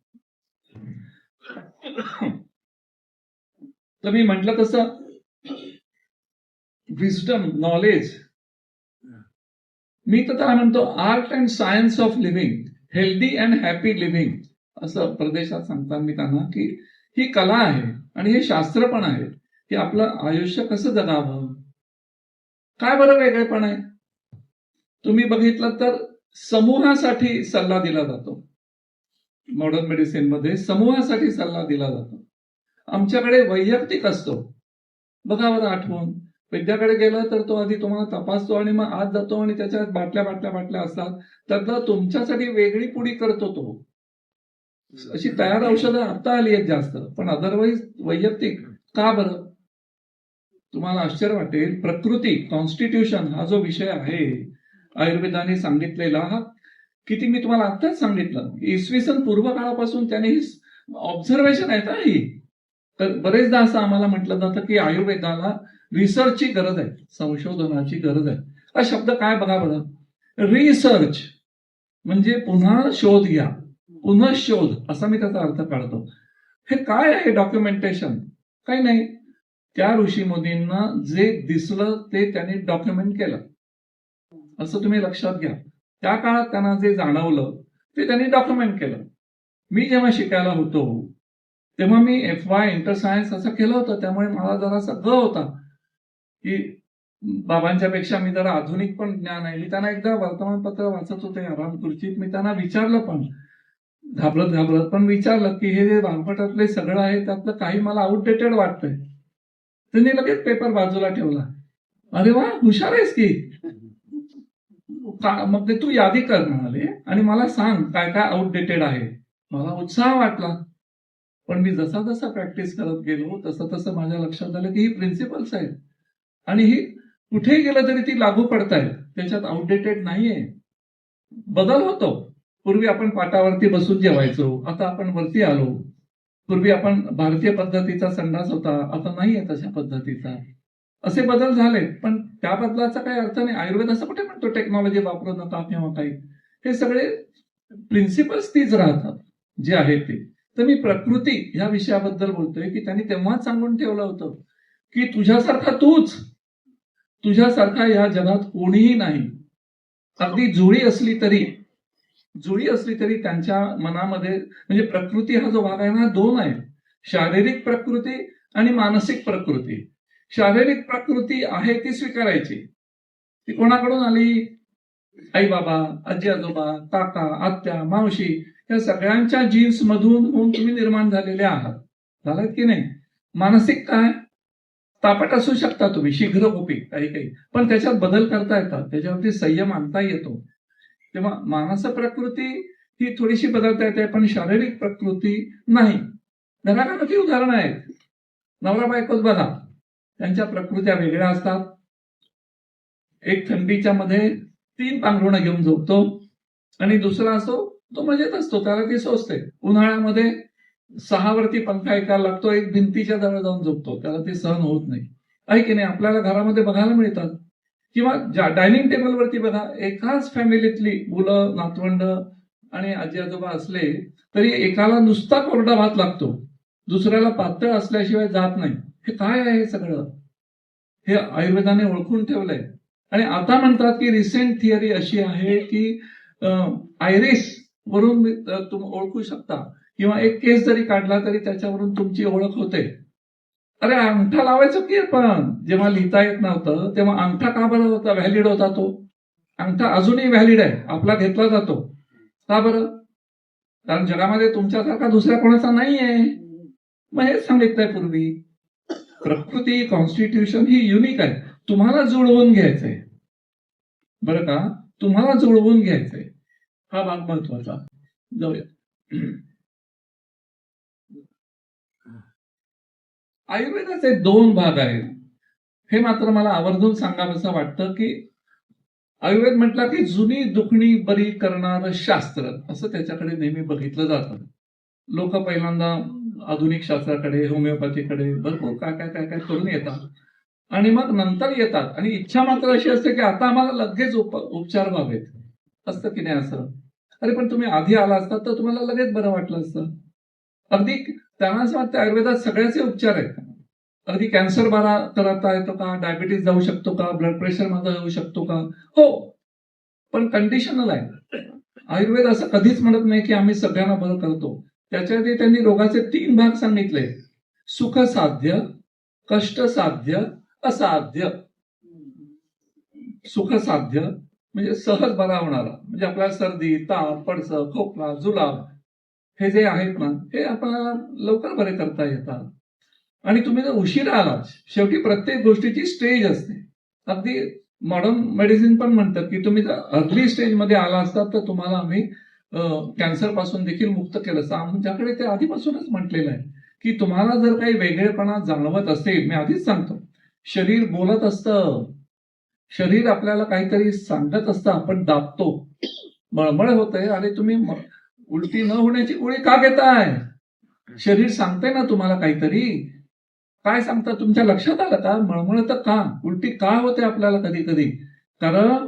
तर मी म्हटलं तसं विजडम, नॉलेज, मी तर त्याला म्हणतो art and science of living, healthy and happy living, असं प्रदेशात सांगतात मी त्यांना, की ही कला आहे आणि हे शास्त्र पण आहे की आपलं आयुष्य कसं जगावं. काय बरं वेगळेपण आहे. तुम्ही बघितलं तर समूहासाठी सल्ला दिला जातो. मॉडर्न मेडिसिन मध्ये समूहासाठी सल्ला दिला जातो. आमच्याकडे वैयक्तिक असतो. बघा बरं आठवून, वैद्याकडे गेलं तर तो आधी तुम्हाला तपासतो आणि मग आत जातो आणि त्याच्यात बाटल्या बाटल्या बाटल्या असतात, त्यातलं तुमच्यासाठी वेगळी पुडी करतो तो. अशी तयार औषधं आता आली आहेत जास्त, पण अदरवाईज वैयक्तिक. का बरं, तुम्हाला आश्चर्य वाटेल. प्रकृती, कॉन्स्टिट्यूशन हा जो विषय आहे आयुर्वेदाने सांगितलेला, हा किती मी तुम्हाला आत्ताच सांगितलं, इसवी सन पूर्व काळापासून त्याने ही ऑब्झर्वेशन आहेत ही. तर बरेचदा असं आम्हाला म्हटलं जातं की आयुर्वेदाला रिसर्चची गरज आहे, संशोधनाची गरज आहे. हा शब्द काय बघा बरं, रिसर्च म्हणजे पुन्हा शोध घ्या, पुन्हा शोध, असा मी त्याचा अर्थ काढतो. हे काय आहे डॉक्युमेंटेशन, काही नाही. त्या ऋषी मुनींना जे दिसलं ते त्यांनी डॉक्युमेंट केलं, असं तुम्ही लक्षात घ्या. त्या काळात त्यांना जे जाणवलं ते त्यांनी डॉक्युमेंट केलं. मी जेव्हा शिकायला होतो तेव्हा मी FY इंटर सायन्स असं केलं होतं, त्यामुळे मला जरासा ग होता की बाबांच्या पेक्षा मी जरा आधुनिक पण ज्ञान आहे. मी त्यांना एकदा वर्तमानपत्र वाचत होते आराम खुर्चीत, मी त्यांना विचारलं पण घाबरत घाबरत पण विचारलं की हे जे बांपटातले सगळं आहे त्यातलं काही मला आउटडेटेड वाटतंय. त्यांनी लगेच पेपर बाजूला ठेवला. अरे वा, हुशार आहेस की. मग ते तू यादी कर म्हणाले आणि मला सांग काय काय आउटडेटेड आहे. मला उत्साह वाटला. पण मी जसा जसा प्रॅक्टिस करत गेलो तसं तसं माझ्या लक्षात आलं की ही प्रिन्सिपल्स आहेत आणि ही कुठेही गेलं तरी ती लागू पडतायत, त्याच्यात आउटडेटेड नाहीये. बदल होतो. पूर्वी आपण पाटावरती बसून जेवायचो, आता आपण वरती आलो. पूर्वी आपण भारतीय पद्धतीचा संडास होता, आता नाहीये तशा पद्धतीचा. असे बदल झाले, पण त्या बदलाचा काही अर्थ नाही. आयुर्वेद असं कुठे म्हणतो टेक्नॉलॉजी वापरू नका किंवा काही. हे सगळे प्रिन्सिपल्स तीच राहतात जे आहेत ते. तर मी प्रकृती ह्या विषयाबद्दल बोलतोय की त्यांनी तेव्हाच सांगून ठेवलं होतं की तुझ्यासारखा तूच, तुझ्यासारखा या जगात कोणीही नाही. अगदी जुळी असली तरी त्यांच्या मनामध्ये, म्हणजे प्रकृती हा जो भाग आहे ना, दोन आहे. शारीरिक प्रकृती आणि मानसिक प्रकृती. शारीरिक प्रकृती आहे ती स्वीकारायची. ती कोणाकडून आली, आई बाबा, आजी आजोबा, काका, आत्या, मावशी, या सगळ्यांच्या जीन्स मधून होऊन तुम्ही निर्माण झालेले आहात. झालात की नाही. मानसिक काय, तापट असू शकता तुम्ही, शीघ्रकोपी काही काही, पण त्याच्यात बदल करता येतात, त्याच्यावरती संयम आणता येतो. तेव्हा मानस प्रकृती ही थोडीशी बदलता येते, पण शारीरिक प्रकृती नाही. घराघराची उदाहरणं आहेत. नवरा बायकोच बघा, त्यांच्या प्रकृत्या वेगळ्या असतात. एक थंडीच्या मध्ये 3 पांघरुणं घेऊन झोपतो आणि दुसरा असो तो मजेत असतो, त्याला ती सोसते. उन्हाळ्यामध्ये 6 वरती पंखा ऐकायला लागतो, एक भिंतीच्या जवळ जाऊन झोपतो, त्याला ते सहन होत नाही. आहे की नाही, आपल्याला घरामध्ये बघायला मिळतात. किंवा डायनिंग टेबलवरती बघा, एकाच फॅमिलीतली मुलं, नातवंड आणि आजी आजोबा असले तरी एकाला नुसता कोरडा भात लागतो, दुसऱ्याला पातळ असल्याशिवाय जात नाही. हे काय आहे हे सगळं, हे आयुर्वेदाने ओळखून ठेवलंय. आणि आता म्हणतात की रिसेंट थिअरी अशी आहे की आयरिस वरून तुम्ही ओळखू शकता, किंवा एक केस जरी काढला तरी त्याच्यावरून तुमची ओळख होते. अरे अंगठा लावायचो की आपण, जेव्हा लिहिता येत नव्हतं तेव्हा अंगठा का बरं होता, व्हॅलिड होता तो अंगठा, अजूनही व्हॅलिड आहे, आपला घेतला जातो. का बरं? कारण जगामध्ये तुमच्यासारखा दुसऱ्या कोणाचा नाहीये. मग हेच सांगितलंय पूर्वी, प्रकृती कॉन्स्टिट्यूशन ही युनिक आहे. तुम्हाला जुळवून घ्यायचंय, बरं का, तुम्हाला जुळवून घ्यायचंय, हा भाग महत्वाचा. जाऊया. आयुर्वेदाचे 2 भाग आहेत. हे मात्र मला आवर्जून सांगावंसं वाटतं की आयुर्वेद म्हटलं की जुनी दुखणी बरी करणारं शास्त्र असं त्याच्याकडे नेहमी बघितलं जातं. लोक पहिल्यांदा आधुनिक शास्त्राकडे, होमिओपॅथीकडे भरपूर काय काय काय काय करून येतात आणि मग नंतर येतात आणि इच्छा मात्र अशी असते की आता आम्हाला लगेच उपचार व्हावेत. असतं की नाही असं? अरे पण तुम्ही आधी आला असतात तर तुम्हाला लगेच बरं वाटलं असतं. अगदी त्यांना असं वाटतं आयुर्वेदात सगळ्याचे उपचार आहेत. अगदी कॅन्सर बरा करता येतो का, डायबिटीस जाऊ शकतो का, ब्लड प्रेशर माझा जाऊ शकतो का? हो, पण कंडिशनल आहे. आयुर्वेद असं कधीच म्हणत नाही की आम्ही सगळ्यांना बरं करतो. त्याच्याआधी त्यांनी रोगाचे 3 भाग सांगितले: सुखसाध्य, कष्टसाध्य, असाध्य. सुखसाध्य म्हणजे सहज बरा होणारा, म्हणजे आपल्याला सर्दी, ताप, पडसं, खोकला, जुलाब हे जे आहेत ना, हे आपल्याला लवकर बरे करता येतात. आणि तुम्ही जर उशिरा आलात, शेवटी प्रत्येक गोष्टीची स्टेज असते. अगदी मॉडर्न मेडिसिन पण म्हणतात की तुम्ही जर अर्ली स्टेजमध्ये आला असतात तर तुम्हाला आम्ही कॅन्सर पासून देखील मुक्त केलं असतं. आमच्याकडे ते आधीपासूनच म्हटलेलं आहे की तुम्हाला जर काही वेगळेपणा जाणवत असेल, मी आधीच सांगतो, शरीर बोलत असतं, शरीर आपल्याला काहीतरी सांगत असतं, आपण दाबतो, मळमळ होतंय, अरे तुम्ही उलटी न होण्याची गोळी का घेताय? शरीर सांगते ना तुम्हाला काहीतरी. काय सांगता, तुमच्या लक्षात आलं का? मळमळतं का, उलटी का होते आपल्याला कधी कधी? कारण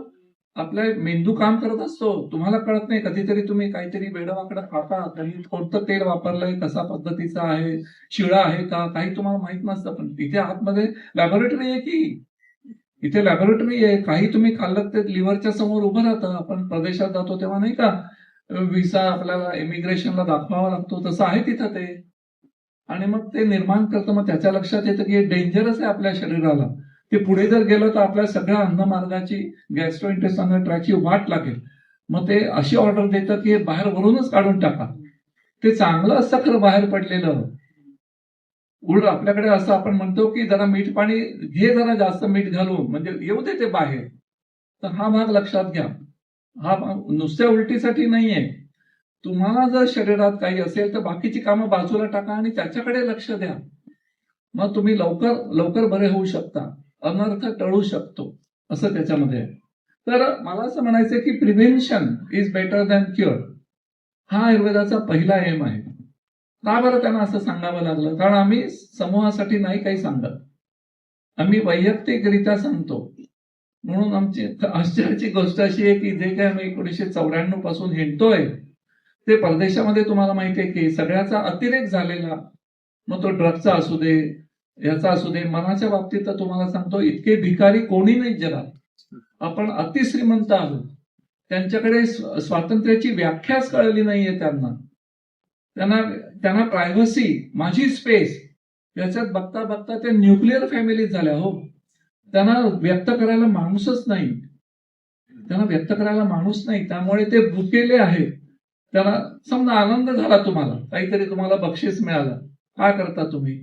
आपला मेंदू काम करत असतो, तुम्हाला कळत नाही. कधीतरी तुम्ही काहीतरी वेडवाकडं खाता, काही कोणतं तेल वापरलंय, कसा पद्धतीचा आहे, शिळा आहे का, काही तुम्हाला माहित नसतं. पण तिथे आतमध्ये लॅबोरेटरी आहे की, इथे लॅबोरेटरी आहे. काही तुम्ही खाल्लं ते लिव्हरच्या समोर उभं राहतं. आपण प्रदेशात जातो तेव्हा नाही का, व्हिसा आपल्याला इमिग्रेशनला दाखवावा लागतो, तसं आहे तिथं ते. आणि मग ते निर्माण करतं. मग त्याच्या लक्षात येतं की हे डेंजरस आहे आपल्या शरीराला. ते पुढे जर गेलं तर आपल्या सगळ्या अन्नमार्गाची, गॅस्ट्रोइंटेस्टाइनल ट्रॅकची वाट लागेल. मग ते अशी ऑर्डर देतं की हे बाहेर वरूनच काढून टाका. ते चांगलं असतं खरं बाहेर पडलेलं. उलट आपल्याकडे असं आपण म्हणतो की जरा मीठ पाणी घे, जरा जास्त मीठ घालून, म्हणजे येऊ दे ते बाहेर. तर हा भाग लक्षात घ्या. हा भाग नुसत्या उलटीसाठी नाहीये. तुम्हाला जर शरीरात काही असेल तर बाकीची कामं बाजूला टाका आणि त्याच्याकडे लक्ष द्या. मग तुम्ही लवकर लवकर बरे होऊ शकता, अनर्थ टळू शकतो, असं त्याच्यामध्ये आहे. तर मला असं म्हणायचं की prevention is better than cure, हा आयुर्वेदाचा पहिला एम आहे. का बरं त्यांना असं सांगावं लागलं? कारण आम्ही समूहासाठी नाही काही सांगत, आम्ही वैयक्तिकरित्या सांगतो. म्हणून आमची आश्चर्याची गोष्ट अशी आहे की जे काही आम्ही 1994 पासून हिंडतोय ते परदेशामध्ये तुम्हाला माहिती आहे की सगळ्याचा अतिरेक झालेला. मग तो ड्रगचा असू दे, याचा असू दे, मनाच्या बाबतीत तर तुम्हाला सांगतो इतके भिकारी कोणी नाही जगात. आपण अतिश्रीमंत आहोत. त्यांच्याकडे स्वातंत्र्याची व्याख्याच कळली नाहीये त्यांना. त्यांना प्रायव्हसी, माझी स्पेस, याच्यात बघता बघता ते न्यूक्लिअर फॅमिली झाल्या. हो, त्यांना व्यक्त करायला माणूसच नाही, त्यांना व्यक्त करायला माणूस नाही, त्यामुळे ते भुकेले आहेत. त्याला समजा आनंद झाला, तुम्हाला काहीतरी तुम्हाला बक्षीस मिळालं, काय करता तुम्ही?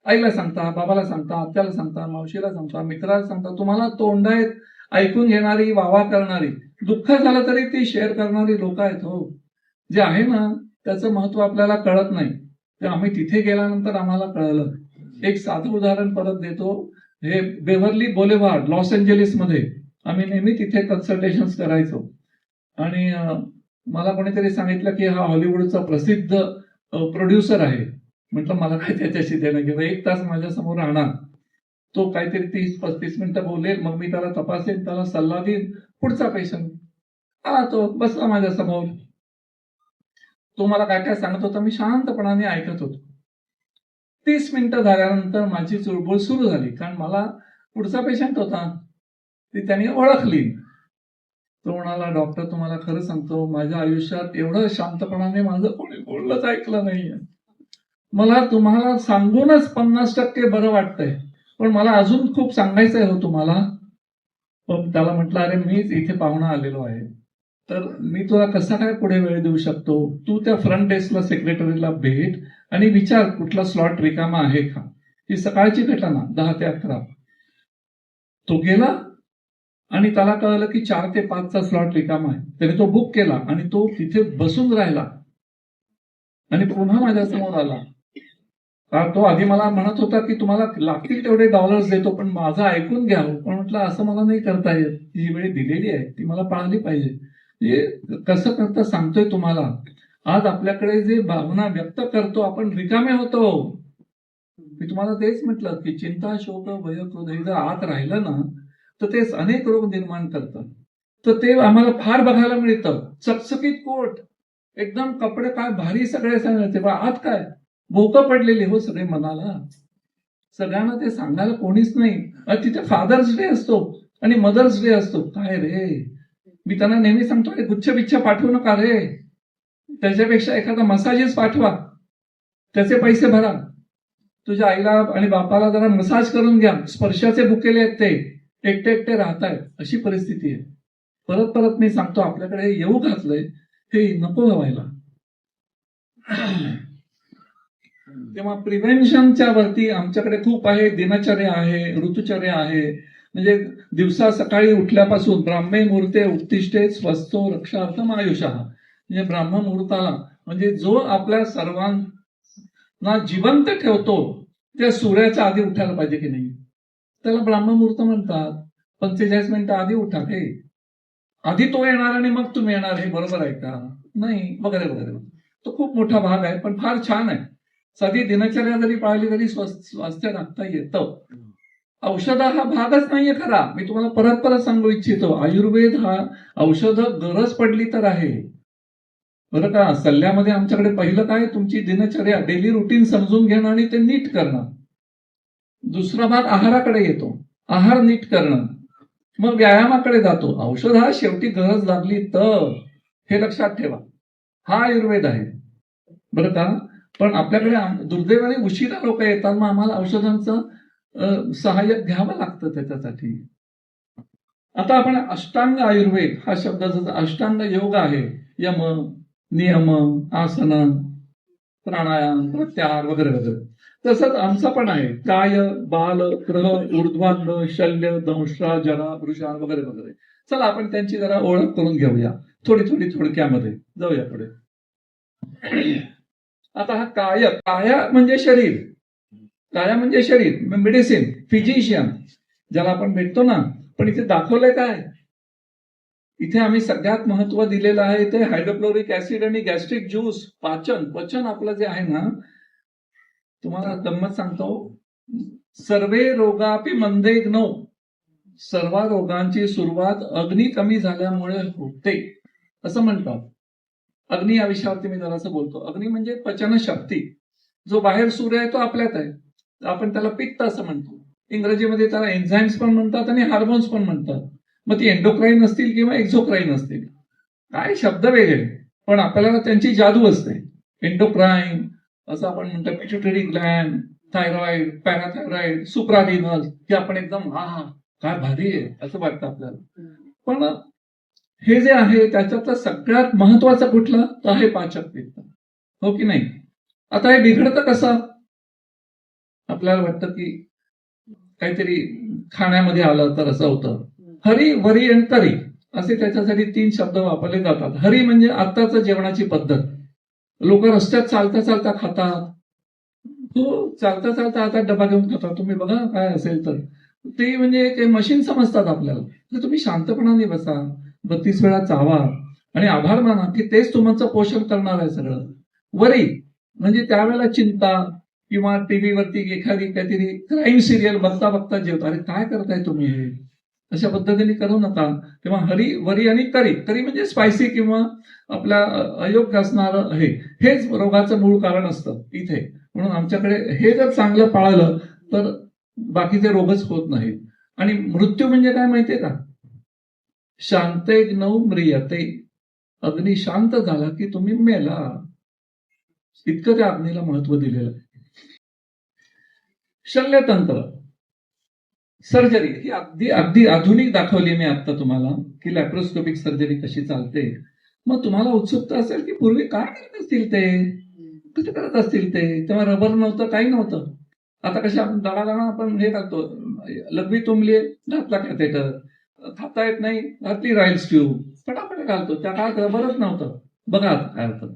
आईला सांगता, बाबाला सांगता, आत्याला सांगता, मावशीला सांगता, मित्राला सांगता. तुम्हाला तोंडात ऐकून घेणारी, वावा करणारी, दुःख झालं तरी ती शेअर करणारी लोक आहेत. हो, जे आहे ना त्याचं महत्व आपल्याला कळत नाही. ते आम्ही तिथे गेल्यानंतर आम्हाला कळलं. एक साधं उदाहरण परत देतो. हे बेव्हर्ली बोलेव्हार्ड, लॉस एंजेलिस मध्ये आम्ही नेहमी तिथे कन्सल्टेशन करायचो. आणि मला कोणीतरी सांगितलं की हा हॉलिवूडचा प्रसिद्ध प्रोड्युसर आहे. म्हटलं मला काय त्याच्याशी देणं घेणं. 1 तास माझ्या समोर राहणार, तो काहीतरी 30-35 मिनिटं बोलेल, मग मी त्याला तपासेन, त्याला सल्ला देईन, पुढचा पेशंट. तो बसला माझ्या समोर, तो मला काय काय सांगत होता, मी शांतपणाने ऐकत होतो. 30 मिनिटं झाल्यानंतर माझी चुळबुळ सुरू झाली, कारण मला पुढचा पेशंट होता, ती त्यांनी ओळखली. तो म्हणाला, डॉक्टर तुम्हाला खरं सांगतो, माझ्या आयुष्यात एवढं शांतपणाने माझं कोणी बोललंच ऐकलं नाहीये. मला तुम्हाला सांगूनच 50% बरं वाटतंय, पण मला अजून खूप सांगायचं आहे हो तुम्हाला. पण त्याला म्हटलं, अरे मीच इथे पाहुणा आलेलो आहे, तर मी तुला कसा काय पुढे वेळ देऊ शकतो. तू त्या फ्रंट डेस्कला सेक्रेटरीला भेट आणि विचार कुठला स्लॉट रिकामा आहे का. ही सकाळची घटना 10 ते 11. तो गेला आणि त्याला कळलं की 4 ते 5चा स्लॉट रिकामा आहे. त्याने तो बुक केला आणि तो तिथे बसून राहिला आणि पुन्हा माझ्यासमोर आला. कारण तो आधी मला म्हणत होता की तुम्हाला लागतील तेवढे डॉलर्स देतो, पण माझं ऐकून घ्या. पण म्हटलं असं मला नाही करता येत. जी वेळ दिलेली आहे ती मला पाळली पाहिजे. म्हणजे कसं करता सांगतोय तुम्हाला. आज आपल्याकडे जे भावना व्यक्त करतो आपण रिकामे होतो. मी तुम्हाला तेच म्हटलं की चिंता, शोक, भय, क्रोध हे जर आत राहिलं ना तर तेच अनेक रोग निर्माण करतात. तर ते आम्हाला फार बघायला मिळतं. चकचकीत कोट, एकदम कपडे काय भारी सगळे सांगायचे, पण आत काय भोकं पडलेली हो सगळे मनाला. सगळ्यांना ते सांगायला कोणीच नाही. तिथे फादर्स डे असतो आणि मदर्स डे असतो. काय रे, मी त्यांना नेहमी सांगतो, अरे गुच्छ बिच्छ पाठवू नका रे. त्याच्यापेक्षा एखादा मसाजेस पाठवा, त्याचे पैसे भरा. तुझ्या आईला आणि बापाला जरा मसाज करून घ्या. स्पर्शाचे बुकेले आहेत ते, एकटे एकटे राहतायत, अशी परिस्थिती आहे. परत परत मी सांगतो, आपल्याकडे येऊ घातलंय हे नको व्हायला. तेव्हा प्रिव्हेन्शनच्या वरती आमच्याकडे खूप आहे. दिनचर्या आहे, ऋतुचर्या आहे. म्हणजे दिवसा सकाळी उठल्यापासून ब्राह्मे मुहूर्ते उत्तिष्ठे स्वस्थो रक्षार्थम आयुषः. म्हणजे ब्राह्म मुहूर्ताला, म्हणजे जो आपल्या सर्वांना जिवंत ठेवतो त्या सूर्याच्या आधी उठायला पाहिजे की नाही. त्याला ब्राह्म मुहूर्त म्हणतात. 45 मिनिटं आधी उठा. हे आधी तो येणार आणि मग तुम्ही येणार, हे बरोबर आहे का? नाही, वगैरे वगैरे. तो खूप मोठा भाग आहे, पण फार छान आहे. साधी दिनचर्या जरी पाळली तरी स्वास्थ्य राखता येतं. औषध हा भागच नाहीये खरा. मी तुम्हाला परत परत सांगू इच्छितो, आयुर्वेद हा औषध गरज पडली तर आहे बरं का. सल्ल्यामध्ये आमच्याकडे पहिलं काय, तुमची दिनचर्या डेली रुटीन समजून घेणं आणि ते नीट करणं. दुसरा भाग आहाराकडे येतो, आहार नीट करणं. मग व्यायामाकडे जातो. औषध हा शेवटी गरज लागली तर, हे लक्षात ठेवा. हा आयुर्वेद आहे बरं का. पण आपल्याकडे दुर्दैवाने उशिरा लोक येतात, मग आम्हाला औषधांचं सहाय्य घ्यावं लागतं त्याच्यासाठी. आता आपण अष्टांग आयुर्वेद हा शब्द, जसा अष्टांग योग आहे, यम, नियम, आसन, प्राणायाम, प्रत्याहार वगैरे वगैरे, तसंच आमचा पण आहे. काय, बाल, ग्रह, ऊर्ध्वांग, शल्य, दंष्ट्रा, जरा, वृषा वगैरे वगैरे. चला आपण त्यांची जरा ओळख करून घेऊया, थोडी थोडी थोडक्यामध्ये जाऊया पुढे. आता हा काय म्हणजे शरीर, काया म्हणजे शरीर, मेडिसिन, फिजिशियन ज्याला आपण भेटतो ना. पण इथे दाखवलंय काय, इथे आम्ही सगळ्यात महत्व दिलेलं आहे ते हायड्रोक्लोरिक ऍसिड आणि गॅस्ट्रिक ज्यूस. पचन आपलं जे आहे ना, तुम्हाला गंमत सांगतो, सर्वे रोगापी मंदेग्नो, सर्व रोगांची सुरुवात अग्नी कमी झाल्यामुळे होते असं म्हणतात. अग्नी या विषयावरती मी जरासं बोलतो. अग्नी म्हणजे पचन शक्ती. जो बाहेर सूर्य आहे तो आपल्यात आहे, आपण त्याला पित्त असं म्हणतो. इंग्रजीमध्ये त्याला एन्झाईम्स पण म्हणतात आणि हार्मोन्स पण म्हणतात. मग ती एंडोक्राईन असतील किंवा एक्झोक्राईन असतील, काय शब्द वेगळे, पण आपल्याला त्यांची जादू असते. एंडोक्राईन असं आपण म्हणतो, पिट्युटरी ग्लॅन्ड, थायरॉइड, पॅराथायरॉइड, सुप्रारिनल, हे आपण एकदम हा काय भारी आहे असं वाटतं आपल्याला. पण हे जे आहे त्याच्यातलं सगळ्यात महत्वाचं कुठलं तर आहे पाचक पित्त, हो की नाही. आता हे बिघडतं कसं, आपल्याला वाटतं की काहीतरी खाण्यामध्ये आलं तर असं होतं. हरी, वरी आणि तरी असे त्याच्यासाठी 3 शब्द वापरले जातात. हरी म्हणजे आत्ताच जेवणाची पद्धत. लोक रस्त्यात चालता चालता खातात. तो चालता चालता आता डबा घेऊन खातात. तुम्ही बघा काय असेल तर ते म्हणजे ते मशीन समजतात आपल्याला. तर तुम्ही शांतपणाने बसा, 32 वेळा चावा आणि आभार माना की तेच तुमचं पोषण करणार आहे सगळं. वरी म्हणजे त्यावेळेला चिंता किंवा टीव्हीवरती एखादी काहीतरी क्राईम सिरियल बघता बघता जेवता, अरे काय करताय तुम्ही हे, अशा पद्धतीने करू नका. तेव्हा हरी, वरी आणि तरी. तरी म्हणजे स्पायसी किंवा आपल्या अयोग्य असणारं हेच रोगाचं मूळ कारण असतं इथे. म्हणून आमच्याकडे हे जर चांगलं पाळलं तर बाकीचे रोगच होत नाहीत. आणि मृत्यू म्हणजे काय माहितीये का, शांतेग्नौ म्रियते, अग्नी शांत झाला की तुम्ही मेला. इतकं त्या अग्नीला महत्व दिलेलं आहे. शल्यतंत्र सर्जरी ही अगदी अगदी आधुनिक दाखवली मी आता तुम्हाला, की लॅप्रोस्कोपिक सर्जरी कशी चालते. मग तुम्हाला उत्सुकता असेल की पूर्वी काय करत असतील ते, कसे करत असतील ते. तेव्हा रबर नव्हतं, काही नव्हतं. आता कशा दणादणा आपण हे घालतो, लघवी तुंबली घातला कॅथेटर, थापता येत नाही घातली राईल्स ट्यूब, फटाफट घालतो. त्या काळात रबरच नव्हतं. बघा आता काय होतं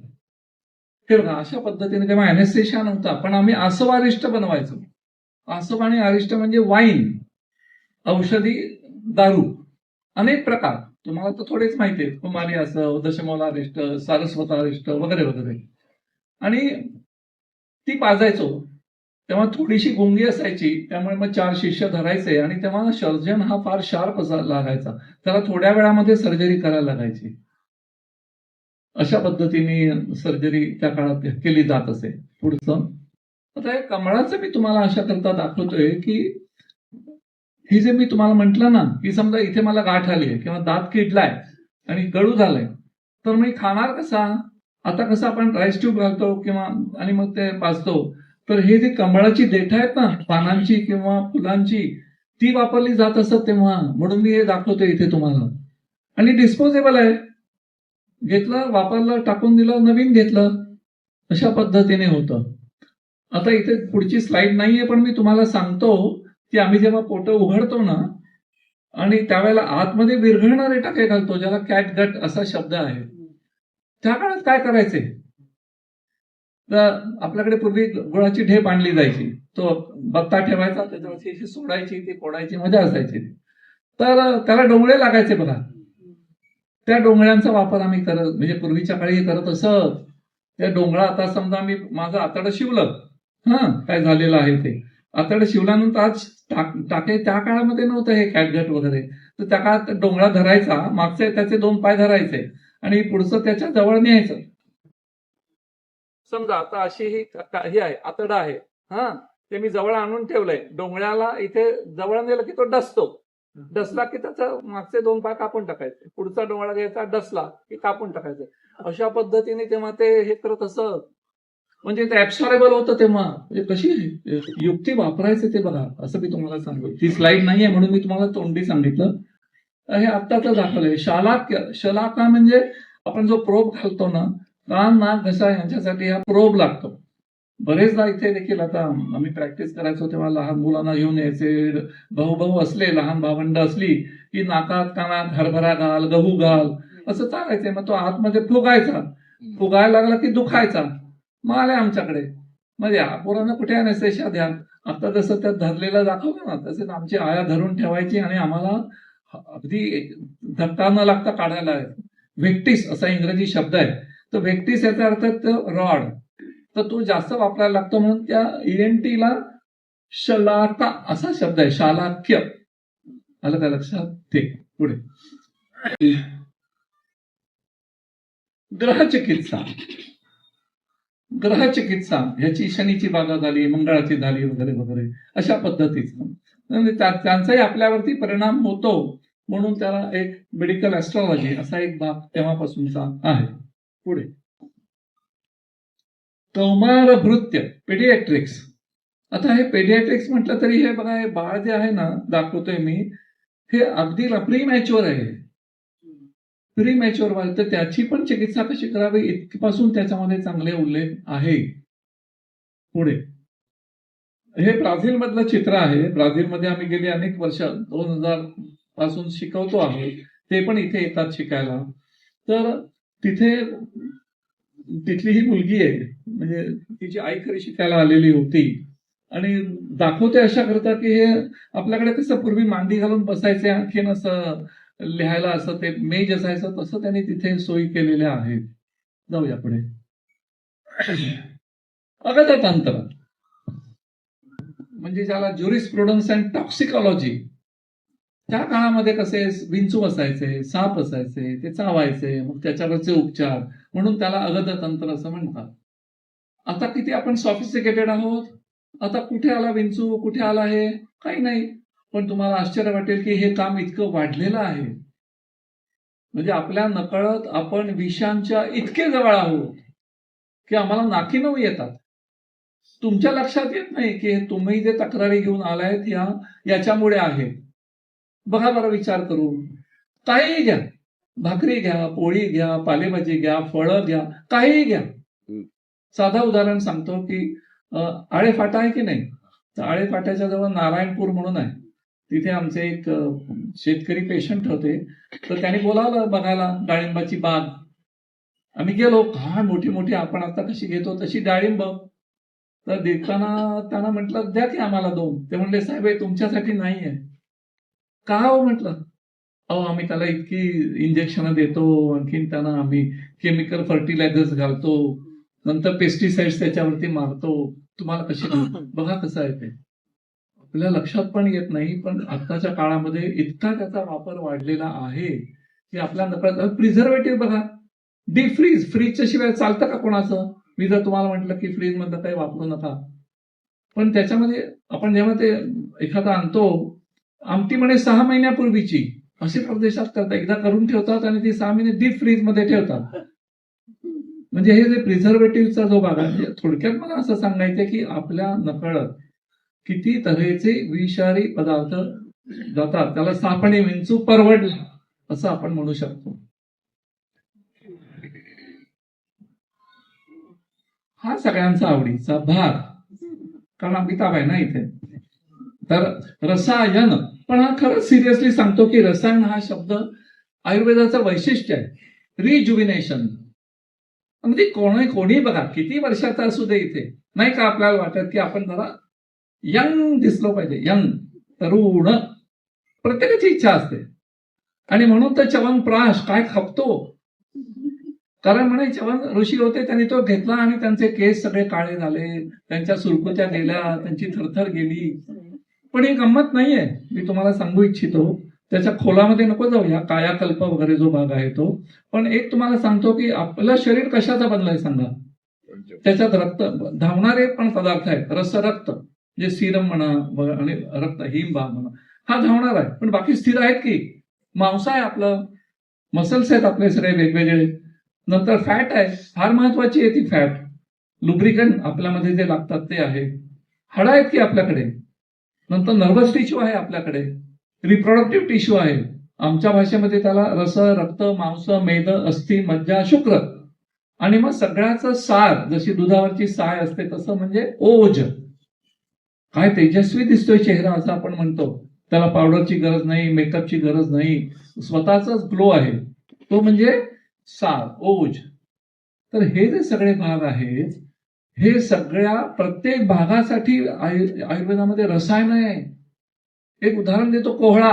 हे बघा. अशा पद्धतीने तेव्हा अॅनेस्थेशिया नव्हता, पण आम्ही आसव अरिष्ट बनवायचो. आसव आणि अरिष्ट म्हणजे वाईन, औषधी, दारू, अनेक प्रकार. तुम्हाला तर थोडेच माहिती आहेत. कुमारी आसव, दशमोला अरिष्ट, सारस्वत अरिष्ट वगैरे वगैरे. आणि ती पाजायचो. तेव्हा थोडीशी गुंगी असायची, त्यामुळे मग 4 शिष्य धरायचे. आणि तेव्हा सर्जन हा फार शार्प लागायचा, त्याला थोड्या वेळामध्ये सर्जरी करायला लागायची. अशा पद्धतीने सर्जरी त्या काळात केली जात असे. पुढचं आता हे कमळाचं मी तुम्हाला अशा करता दाखवतोय की ही जे मी तुम्हाला म्हटलं ना, की समजा इथे मला गाठ आली आहे किंवा दात किडलाय आणि गळू झालाय, तर मी खाणार कसा. आता कसं आपण राईस ट्यूब घालतो किंवा आणि मग ते पाजतो, तर हे जे कमळाची देठ आहेत ना, पानांची किंवा फुलांची, ती वापरली जात असत तेव्हा. म्हणून मी हे दाखवतो इथे तुम्हाला. आणि डिस्पोजेबल आहे, घेतलं, वापरलं, टाकून दिलं, नवीन घेतलं, अशा पद्धतीने होतं. आता इथे पुढची स्लाइड नाहीये, पण मी तुम्हाला सांगतो की आम्ही जेव्हा पोटं उघडतो ना, आणि त्यावेळेला आतमध्ये विरघळणारे टाके घालतो, ज्याला कॅट गट असा शब्द आहे. त्या काळात काय करायचे, तर आपल्याकडे पूर्वी गुळाची ढेप आणली जायची, तो बत्ता ठेवायचा, त्याच्यावरची सोडायची, ती फोडायची, मजा असायची. तर त्याला डोंगळे लागायचे बघा. त्या डोंगळ्यांचा वापर आम्ही करत, म्हणजे पूर्वीच्या काळी करत असत. त्या डोंगळा, आता समजा मी माझं आतडं शिवलं, काय झालेलं आहे ते आतडं शिवल्यानंतर आज टाके, त्या काळामध्ये नव्हतं हे कॅटगट वगैरे, तर त्या काळात डोंगळा धरायचा, मागचे त्याचे 2 पाय धरायचे आणि पुढचं त्याच्या जवळ न्यायचं. समजा आता अशी ही आहे, आतडं आहे, ते मी जवळ आणून ठेवलंय. डोंगळ्याला इथे जवळ नेलं की तो डसला की त्याचा मागचे 2 पाय कापून टाकायचे, पुढचा डोंगळा घ्यायचा, डसला की कापून टाकायचे. अशा पद्धतीने तेव्हा ते हे करत असत. म्हणजे ते ऍब्सॉरेबल होतं तेव्हा. म्हणजे कशी युक्ती वापरायचे ते बघा, असं मी तुम्हाला सांगतो. ती स्लाइड नाहीये म्हणून मी तुम्हाला तोंडी सांगितलं. हे आत्ताच दाखवलंय. शलाका म्हणजे आपण जो प्रोब घालतो ना, कान, नाक, घसा यांच्यासाठी हा प्रोब लागतो. बरेचदा इथे देखील आता आम्ही प्रॅक्टिस करायचो तेव्हा लहान मुलांना घेऊन यायचे. भाऊ असले, लहान भावंड असली की नाकात कानात हरभरा घाल, गहू घाल, असं चालायचंय. मग तो आतमध्ये फुगायला लागला की दुखायचा. मग आले आमच्याकडे, मग या पोरांना कुठे अॅनेस्थेशिया द्या. आता जसं त्यात धरलेलं दाखवलं ना, तसेच आमची आया धरून ठेवायची आणि आम्हाला अगदी धक्का न लागता काढायला. व्हेक्टिस असा इंग्रजी शब्द आहे. तर व्हेक्टिस याचा अर्थ रॉड, तर तो जास्त वापरायला लागतो. म्हणून त्या ईएनटीला शलाका असा शब्द आहे, शालाक्य. आलं का लक्षात? ते पुढे ग्रहचिकित्सा ह्याची शनीची बाधा झाली, मंगळाची झाली वगैरे वगैरे, अशा पद्धतीचं म्हणजे त्यांचाही आपल्यावरती परिणाम होतो. म्हणून त्याला एक मेडिकल ऍस्ट्रॉलॉजी असा एक भाग तेव्हापासूनचा आहे. पुढे कौमार भृत्य, पेडियाट्रिक्स. आता हे पेडियाट्रिक्स म्हटलं तरी हे बघा, हे बाळ जे आहे ना, दाखवतोय मी, हे अगदी प्री मॅच्युअर आहे. प्री मॅच्युअर बाळ, तर त्याची पण चिकित्सा कशी करावी इतकीपासून त्याच्यामध्ये चांगले उल्लेख आहे. पुढे हे ब्राझील मधलं चित्र आहे. ब्राझीलमध्ये आम्ही गेली अनेक वर्ष 2000 पासून शिकवतो आहोत. ते पण इथे येतात शिकायला. तर तिथली ही मुलगी आहे, म्हणजे तिची आई खरी शिकायला आलेली होती आणि दाखवते अशा करता की हे आपल्याकडे कसं पूर्वी मांडी घालून बसायचे, आणखीन असं लिहायला असं ते मेज असायचं, तसं त्यांनी तिथे सोयी केलेल्या आहेत. जाऊया पुढे. अगततंत्र म्हणजे ज्याला ज्युरिस्प्रुडन्स अँड टॉक्सिकॉलॉजी. त्या काळामध्ये कसे विंचू असायचे, साप असायचे, ते चावायचे, मग त्याच्यावरचे उपचार, म्हणून त्याला अगततंत्र असं म्हणतात. आता किती आपण सॉफिस्टिकेटेड आहोत. आता कुठे आला विंचू, कुठे आला हे काही नाही. पण तुम्हाला आश्चर्य वाटेल की हे काम इतकं वाढलेलं आहे म्हणजे आपल्या नकळत आपण विषांच्या इतके जवळ आहोत की आम्हाला नाकीनऊ येतात. तुमच्या लक्षात येत नाही की तुम्ही जे तक्रारी घेऊन आलायत याच्यामुळे आहे. बघा बरं विचार करून. काहीही घ्या, भाकरी घ्या, पोळी घ्या, पालेभाजी घ्या, फळं घ्या, काहीही घ्या. साधं उदाहरण सांगतो की आळेफाटा आहे की नाही, तर आळेफाट्याच्या जवळ नारायणपूर म्हणून आहे. तिथे आमचे एक शेतकरी पेशंट होते, तर त्यांनी बोलावलं बघायला डाळिंबाची बाग. आम्ही गेलो. काय मोठी मोठी आपण आता कशी घेतो तशी डाळिंब. तर देताना त्यांना म्हटलं द्या की आम्हाला 2. ते म्हणले साहेब हे तुमच्यासाठी नाही आहे. का हो म्हटलं. अहो आम्ही त्याला इतकी इंजेक्शन देतो, आणखीन त्यांना आम्ही केमिकल फर्टिलायझर्स घालतो, नंतर पेस्टिसाइड्स त्याच्यावरती मारतो. तुम्हाला कशी बघा कसं आहे ते. आपल्या लक्षात पण येत नाही, पण आत्ताच्या काळामध्ये इतका त्याचा वापर वाढलेला आहे की आपल्या नकळत. प्रिझर्वेटिव्ह बघा, डीप फ्रीजच्या शिवाय चालतं का कोणाचं. मी जर तुम्हाला म्हटलं की फ्रीज मधलं काही वापरू नका, पण त्याच्यामध्ये आपण जेव्हा ते एखादा आणतो, आमटी म्हणे 6 महिन्यापूर्वीची, असे प्रदेशात करतात. एकदा करून ठेवतात आणि ती 6 महिने डीप फ्रीज मध्ये ठेवतात. म्हणजे हे जे प्रिझर्वेटिव्हचा जो भाग आहे, म्हणजे थोडक्यात मला असं सांगायचंय की आपल्या नकळत किती तऱ्हेचे विषारी पदार्थ जातात. त्याला सापणे विंचू परवडला असं आपण म्हणू शकतो. हा सगळ्यांचा आवडीचा भाग, कारण अमिताभ आहे ना इथे. तर रसायन, पण हा खरंच सिरियसली सांगतो की रसायन हा शब्द आयुर्वेदाचं वैशिष्ट्य आहे. रिज्युविनेशन म्हणजे कोणी बघा किती वर्षाचा असू दे, इथे नाही का आपल्याला वाटत की आपण जरा यंग दिसलो पाहिजे, यंग तरुण. प्रत्येकाची इच्छा असते. आणि म्हणून तर च्यवनप्राश काय खपतो. कारण म्हणे च्यवन ऋषी होते, त्यांनी तो घेतला आणि त्यांचे केस सगळे काळे झाले, त्यांच्या सुरकुत्या गेल्या, त्यांची थरथर गेली. पण ही गंमत नाहीये, मी तुम्हाला सांगू इच्छितो. त्याच्या खोलामध्ये नको जाऊया, कायाकल्प वगैरे जो भाग आहे तो. पण एक तुम्हाला सांगतो की आपलं शरीर कशाचं बनलंय सांगा. त्याच्यात रक्त धावणारे पण पदार्थ आहेत. रक्त जे सिरम म्हणा आणि रक्त हिमभाग म्हणा, हा धावणार आहे. पण बाकी स्थिर आहेत की. मांस आहे आपलं, मसल्स आहेत आपले सगळे वेगवेगळे. नंतर फॅट आहे, फार महत्वाची आहे ती फॅट. लुब्रिकन आपल्यामध्ये जे लागतात ते आहे. हाडं आहेत की आपल्याकडे. नंतर नर्वस टिश्यू आहे आपल्याकडे. रिप्रोडक्टिव्ह टिश्यू आहे. आमच्या भाषेमध्ये त्याला रक्त, मांस, मेद, अस्थि, मज्जा, शुक्र. आणि मग सगळ्याचं सार, जशी दुधावरची साय असते तसं म्हणजे ओज. काय तेजस्वी दिसतोय चेहरा असं आपण म्हणतो. त्याला पावडरची गरज नाही, मेकअपची गरज नाही, स्वतःचाच ग्लो आहे तो म्हणजे सार, ओज. तर हे जे सगळे भाग आहेत, हे सगळ्या प्रत्येक भागासाठी आयुर्वेदामध्ये रसायन आहे. एक उदाहरण देतो, कोहळा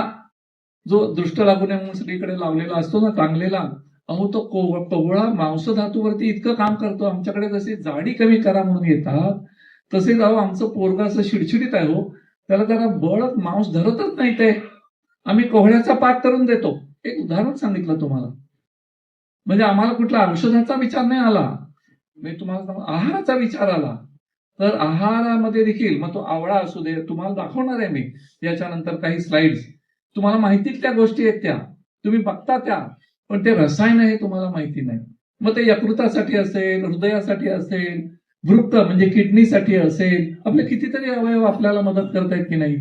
जो दृष्ट लागू नये म्हणून सगळीकडे लावलेला असतो ना, टांगलेला. अहो तो कोहळा मांस धातूवरती इतकं काम करतो. आमच्याकडे जसे जाडी कमी करा म्हणून येतात, तसेच अहो आमचं पोरगा असं शिडशिडीत आहे हो, त्याला जरा बळच मांस धरतच नाही ते. आम्ही कोहळ्याचा पाक करून देतो. एक उदाहरण सांगितलं तुम्हाला. म्हणजे आम्हाला कुठला औषधाचा विचार नाही आला, मी तुम्हाला आहाराचा विचार आला. तर आहारामध्ये देखील मग तो आवळा असू दे, तुम्हाला दाखवणार आहे मी याच्यानंतर काही स्लाइड्स. तुम्हाला माहितीच त्या गोष्टी आहेत, त्या तुम्ही बघता त्या, पण ते रसायन हे तुम्हाला माहिती नाही. मग ते यकृतासाठी असेल, हृदयासाठी असेल, वृक्क म्हणजे किडनीसाठी असेल, आपले कितीतरी अवयव आपल्याला मदत करतायत की नाही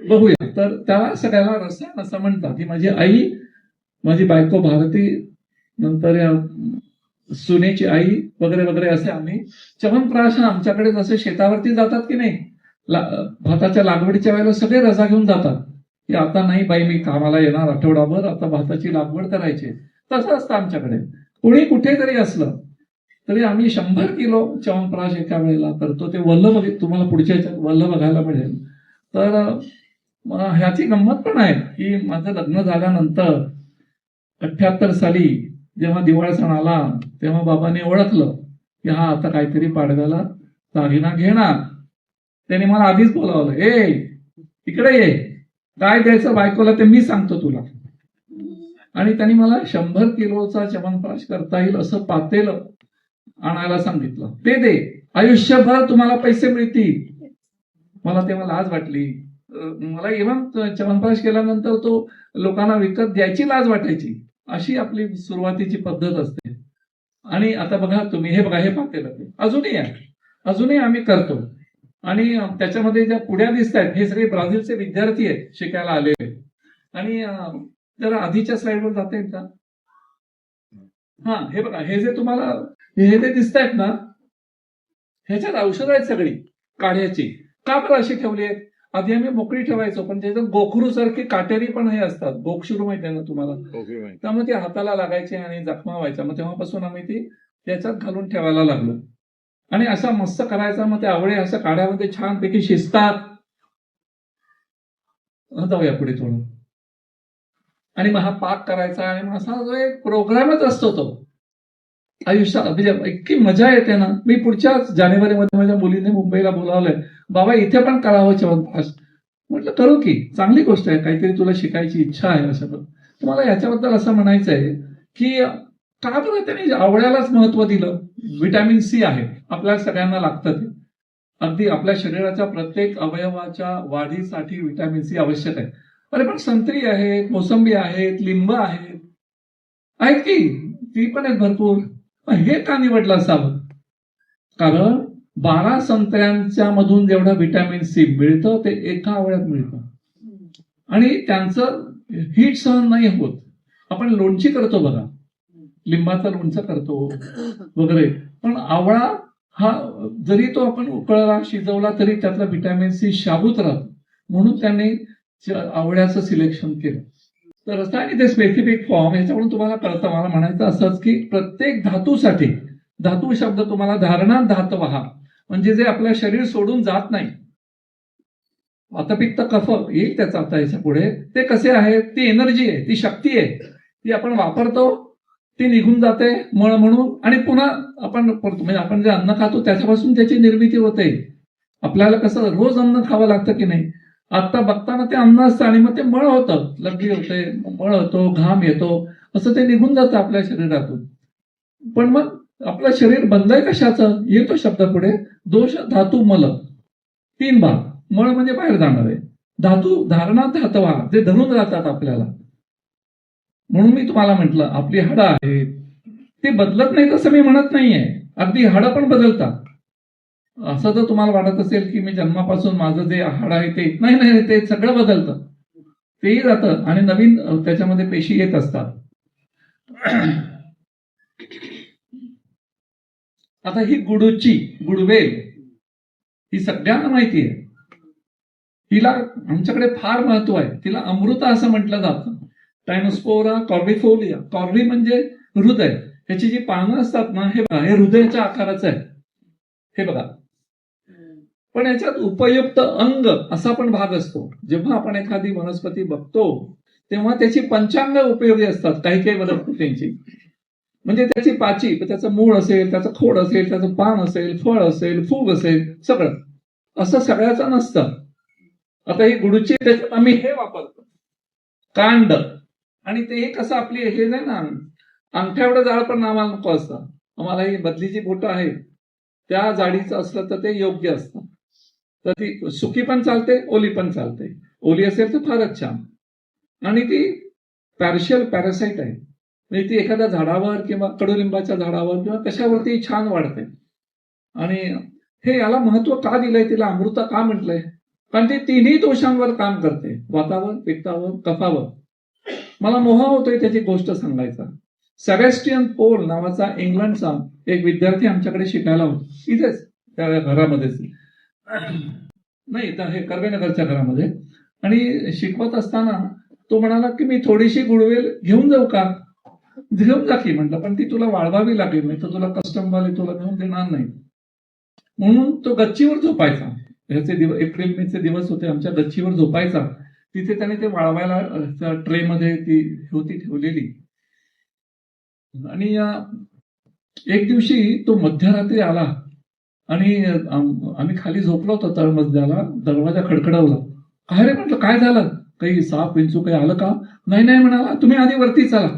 बघूया. तर त्याला सगळ्याला रसायन असं म्हणतात. ही माझी आई, माझी बायको भारती, नंतर सुनेची आई वगैरे वगैरे असे आम्ही. च्यवनप्राश आमच्याकडे जसे शेतावरती जातात की नाही, भाताच्या लागवडीच्या वेळेला सगळे रजा घेऊन जातात की आता नाही बाई मी कामाला येणार आठवडाभर, आता भाताची लागवड करायची. तसं असतं आमच्याकडे. कोणी कुठे जरी असलं तरी आम्ही 100 किलो च्यवनप्राश एका वेळेला करतो. ते वल्ल तुम्हाला पुढच्या ह्याच्यात वल्ल बघायला मिळेल. तर ह्याची गंमत पण आहे की माझं लग्न झाल्यानंतर 78 साली जेव्हा दिवाळी सण आला, तेव्हा बाबांनी ओळखलं की हा आता काहीतरी पाडव्याला दागिना घेणार. त्याने मला आधीच बोलावलं, इकडे ये, काय द्यायचं बायकोला ते मी सांगतो तुला. आणि त्यांनी मला 100 किलोचा च्यवनप्राश करता येईल असं पातेल आणायला सांगितलं. ते दे, आयुष्यभर तुम्हाला पैसे मिळतील. मला तेव्हा लाज वाटली. मला इव्हन च्यवनप्राश केल्यानंतर तो लोकांना विकत द्यायची लाज वाटायची. अशी आपली सुरुवातीची पद्धत असते. आणि आता बघा तुम्ही, हे बघा, हे पातेलं अजूनही आहे, अजूनही आम्ही करतो. आणि त्याच्यामध्ये ज्या पुड्या दिसत आहेत हे सगळे ब्राझीलचे विद्यार्थी आहेत शिकायला आलेले. आणि जरा आधीच्या स्लाइडवर जाता येईल का? हा, हे बघा, हे जे तुम्हाला हे जे दिसत आहेत ना, ह्याच्यात औषध आहेत सगळी काढ्याची. का बरं अशी ठेवली आहेत? आधी आम्ही मोकळी ठेवायचो, पण त्याच्यात गोखरू सारखी काटेरी पण हे असतात. गोक्षुरू माहिती आहे ना तुम्हाला? त्यामुळे ती हाताला लागायची आणि जखमा व्हायच्या. मग तेव्हापासून आम्ही ती त्याच्यात घालून ठेवायला लागलो. आणि असा मस्त करायचा. मग ते आवळे असं काढ्यामध्ये छानपैकी शिजतात. जाऊया पुढे थोडं. आणि मग हा पाक करायचा. आणि मग असा जो एक प्रोग्रामच असतो तो आयुष्यात. म्हणजे इतकी मजा येते ना. मी पुढच्याच जानेवारीमध्ये माझ्या मुलीने मुंबईला बोलावलंय, बाबा इथे पण करावं च्यवनप्राश. म्हटलं करू की, चांगली गोष्ट आहे, काहीतरी तुला शिकायची इच्छा आहे असं. तुम्हाला याच्याबद्दल असं म्हणायचं आहे की का बरं त्याने आवळ्यालाच महत्व दिलं? व्हिटॅमिन सी आहे, आपल्याला सगळ्यांना लागतं ते. अगदी आपल्या शरीराच्या प्रत्येक अवयवाच्या वाढीसाठी व्हिटॅमिन सी आवश्यक आहे. अरे पण संत्री आहेत, मोसंबी आहेत, लिंब आहेत की, ती पण आहेत भरपूर. हे का निवडलं असावं? कारण 12 संत्र्यांच्या मधून जेवढं व्हिटॅमिन सी मिळतं ते एका आवळ्यात मिळतं. आणि त्यांचं हीट सहन नाही होत. आपण लोणची करतो बघा, लिंबाचं लोणचं करतो वगैरे, पण आवळा हा जरी तो आपण उकळला, शिजवला, तरी त्यातला व्हिटॅमिन सी शाबूत राहतो. म्हणून त्यांनी आवळ्याचं सिलेक्शन केलं. तर असं आणि ते स्पेसिफिक फॉर्म, याच्याकडून तुम्हाला कळतं. मला म्हणायचं असंच की प्रत्येक धातूसाठी, धातू शब्द तुम्हाला धारणात धातवहा, म्हणजे जे आपलं शरीर सोडून जात नाही. वातपित्त कफ येईल त्याचा आता याच्या पुढे. ते कसे आहे? ती एनर्जी आहे, ती शक्ती आहे, ती आपण वापरतो, ती निघून जाते मळ म्हणून, आणि पुन्हा आपण करतो. म्हणजे आपण जे अन्न खातो त्याच्यापासून त्याची निर्मिती होते. आपल्याला कसं रोज अन्न खावं लागतं की नाही? आता बघताना ते अन्न असतं आणि मग ते मळ होतं, लघवी होते, मळ होतो, घाम येतो, असं ते निघून जातं आपल्या शरीरातून. पण मग आपलं शरीर बनलंय कशाचं? येतो शब्द पुढे, दोष धातू मल, 3 भाग. मळ म्हणजे बाहेर जाणार आहे, धातू धारणात धातवा, जे धरून राहतात आपल्याला. म्हणून मी तुम्हाला म्हटलं आपली हाडं आहेत, ते बदलत नाही असं मी म्हणत नाहीये. अगदी हाडं पण बदलतात. असं जर तुम्हाला वाटत असेल की मी जन्मापासून माझं जे हाड आहे ते नाही, ते सगळं बदलतं, तेही जातं आणि नवीन त्याच्यामध्ये पेशी येत असतात. आता ही गुडवेल ही सगळ्यांना माहिती आहे. हिला आमच्याकडे फार महत्व आहे. तिला अमृता असं म्हटलं जातं. टायनोस्पोरा कॉर्डिफोलिया. कॉर्डी म्हणजे हृदय. ह्याची जी पानं असतात ना, हे बघा, हे हृदयाच्या आकाराचं आहे, हे बघा. पण याच्यात उपयुक्त अंग असा पण भाग असतो. जेव्हा आपण एखादी वनस्पती बघतो तेव्हा त्याची पंचांग उपयोगी असतात काही काही वनस्पतींची. म्हणजे त्याची पाची, त्याचं मूळ असेल, त्याचं खोड असेल, त्याचं पान असेल, फळ असेल, फूग असेल, सगळं असं सगळ्याचं नसतं. आता ही गुडूची, त्याच्यात आम्ही हे वापरतो, कांड. आणि ते कसं आपली हे नाही ना, अंगठ्या एवढं जाड पण आम्हाला नको असतं. आम्हाला ही बदलीची बोटं आहेत त्या जाडीचं असलं तर ते योग्य असतं. तर ती सुकी पण चालते, ओली पण चालते. ओली असेल तर फारच छान. आणि ती पार्शियल पॅरासाइट आहे, म्हणजे ती एखाद्या झाडावर किंवा कडुलिंबाच्या झाडावर किंवा कशावरती छान वाढते. आणि हे याला महत्व का दिलंय, तिला अमृता का म्हटलंय? कारण ती तिन्ही दोषांवर काम करते, वातावर, पित्तावर, कफावर. मला मोह होतोय त्याची गोष्ट सांगायचा. सेबॅस्टियन पोल नावाचा इंग्लंडचा एक विद्यार्थी आमच्याकडे शिकायला होता, इथेच त्या घरामध्येच, नाही तर हे कर्वेनगरच्या घरामध्ये. आणि शिकवत असताना तो म्हणाला की मी थोडीशी गुडवेल घेऊन जाऊ का? घेऊन जा की म्हटलं, पण ती तुला वाळवावी लागेल, नाही तर तुला कस्टमवाले तुला घेऊन देणार नाही. म्हणून तो गच्चीवर झोपायचा. ह्याचे एप्रिल मेचे दिवस होते, आमच्या गच्चीवर झोपायचा. तिथे त्याने ते वाळवायला ट्रेमध्ये ती होती ठेवलेली. आणि एक दिवशी तो मध्यरात्री आला आणि आम्ही खाली झोपलो होतो तळमजल्याला. दरवाजा खडखडवला. काय रे म्हटलं, काय झालं? काही साप विंचू काही आलं का? नाही म्हणाला, तुम्ही आधी वरती चला.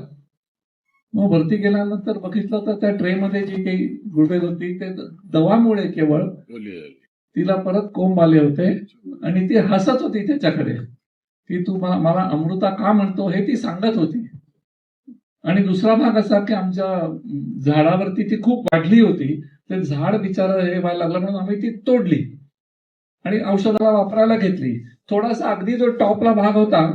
मग वरती गेल्यानंतर बघितलं तर त्या ट्रेमध्ये जी काही गुडवेल होती ते दवामुळे केवळ तिला परत कोंब आले होते आणि ती हसत होती त्याच्याकडे की तू मला अमृता का म्हणतो हे ती सांगत होती. आणि दुसरा भाग असा की आमच्या झाडावरती ती खूप वाढली होती, ते झाड बिचारं हे व्हायला लागलं म्हणून आम्ही ती तोडली आणि औषधाला वापरायला घेतली. थोडासा अगदी जो टॉपला भाग होता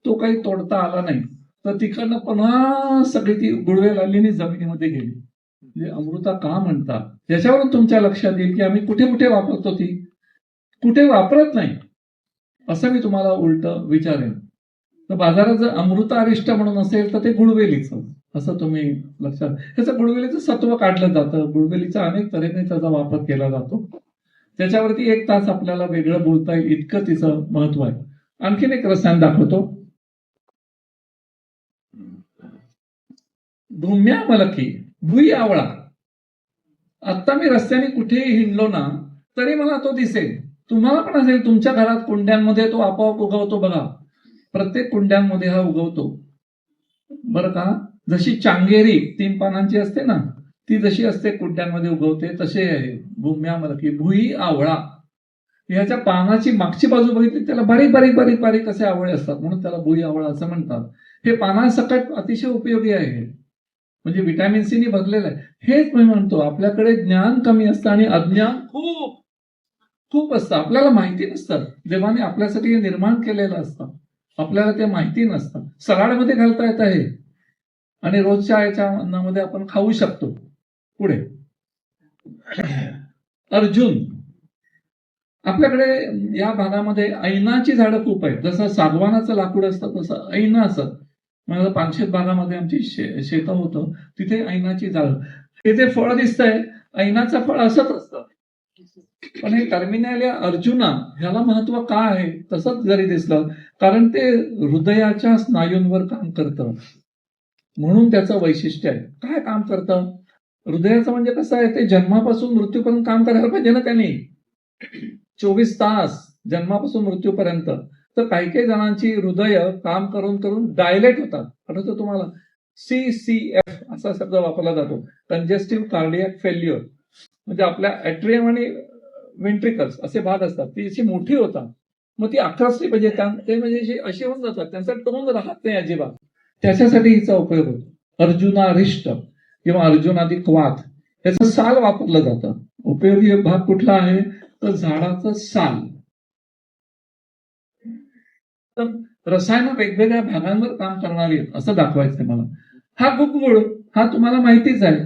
तो काही तोडता आला नाही, तर तिकडनं पुन्हा सगळी ती गुडवे लागली जमिनीमध्ये गेली. म्हणजे अमृता का म्हणतात याच्यावरून तुमच्या लक्षात येईल की आम्ही कुठे कुठे वापरतो, ती कुठे वापरत नाही असं मी तुम्हाला उलट विचारेन. तर बाजारात जर अमृतारिष्ट म्हणून असेल तर ते गुळवेलीचं, असं तुम्ही लक्षात. त्याचं गुळवेलीचं सत्व काढलं जातं, गुळवेलीचा अनेक तऱ्हेने त्याचा वापर केला जातो. त्याच्यावरती 1 तास आपल्याला वेगळं बोलता येईल इतकं तिचं महत्व आहे. आणखीन एक रसायन दाखवतो, धूम्यामलकी भुई आवळा. आता मी रस्त्याने कुठेही हिंडलो ना तरी मला तो दिसेल. तुम्हाला पण असेल तुमच्या घरात कुंड्यांमध्ये तो आपोआप उगवतो बघा. प्रत्येक कुंड्यांमध्ये हा उगवतो बरं का. जशी चांगेरी 3 पानांची असते ना, ती जशी असते कुंड्यांमध्ये उगवते तसे आहे भूम्यामलकी भुई आवळा. ह्याच्या पानाची मागची बाजू बघितली त्याला बारीक बारीक बारीक बारीक असे आवळे असतात म्हणून त्याला भुई आवळा असं म्हणतात. हे पानांसकट अतिशय उपयोगी आहे, म्हणजे व्हिटॅमिन सी ने भरलेलं आहे. हेच मी म्हणतो आपल्याकडे ज्ञान कमी असतं आणि अज्ञान खूप खूप असतं. आपल्याला माहिती नसतं, देवाने आपल्यासाठी हे निर्माण केलेलं असतं, आपल्याला ते माहिती नसतं. सलाडमध्ये घालता येत आहे आणि रोजच्या याच्या अन्नामध्ये आपण खाऊ शकतो. पुढे अर्जुन. आपल्याकडे या भागामध्ये ऐनाची झाडं खूप आहेत. जसं सागवानाचं लाकूड असतं तसं ऐनाचं. मला पानशेत भागामध्ये आमची शेतं होतं, तिथे ऐनाची झाडं. हे जे फळ दिसतंय ऐनाचं फळ असंच असतं, पण हे टर्मिनॅलिया अर्जुना ह्याला महत्व का आहे तसंच जरी दिसलं, कारण ते हृदयाच्या स्नायूंवर काम करतं म्हणून त्याचं वैशिष्ट्य आहे. काय काम करतं हृदयाचं म्हणजे कसं आहे, ते जन्मापासून मृत्यूपर्यंत काम करायला पाहिजे ना त्यांनी, 24 तास जन्मापासून मृत्यूपर्यंत. तर काही काही जणांची हृदय काम करून करून डायलेट होतात. आठवतं तुम्हाला CCF असा शब्द वापरला जातो, कंजेस्टिव्ह कार्डियक फेल्युअर. म्हणजे आपल्या ऍट्रियम आणि वेंट्रिकल्स असे भाग असतात, ती अशी मोठी होतात, मग ती आक्रसली पाहिजे, ते म्हणजे अशी होऊन जातात, त्यांचा टोन राहत नाही अजिबात. त्याच्यासाठी हिचा उपयोग होतो. अर्जुनारिष्ट किंवा अर्जुनाधिक वात याचं साल वापरलं जातं. उपयोगी भाग कुठला आहे तर झाडाचं साल. तर रसायनं वेगवेगळ्या भागांवर काम करणारी आहेत असं दाखवायचंय मला. हा गुगगुळ हा तुम्हाला माहितीच आहे,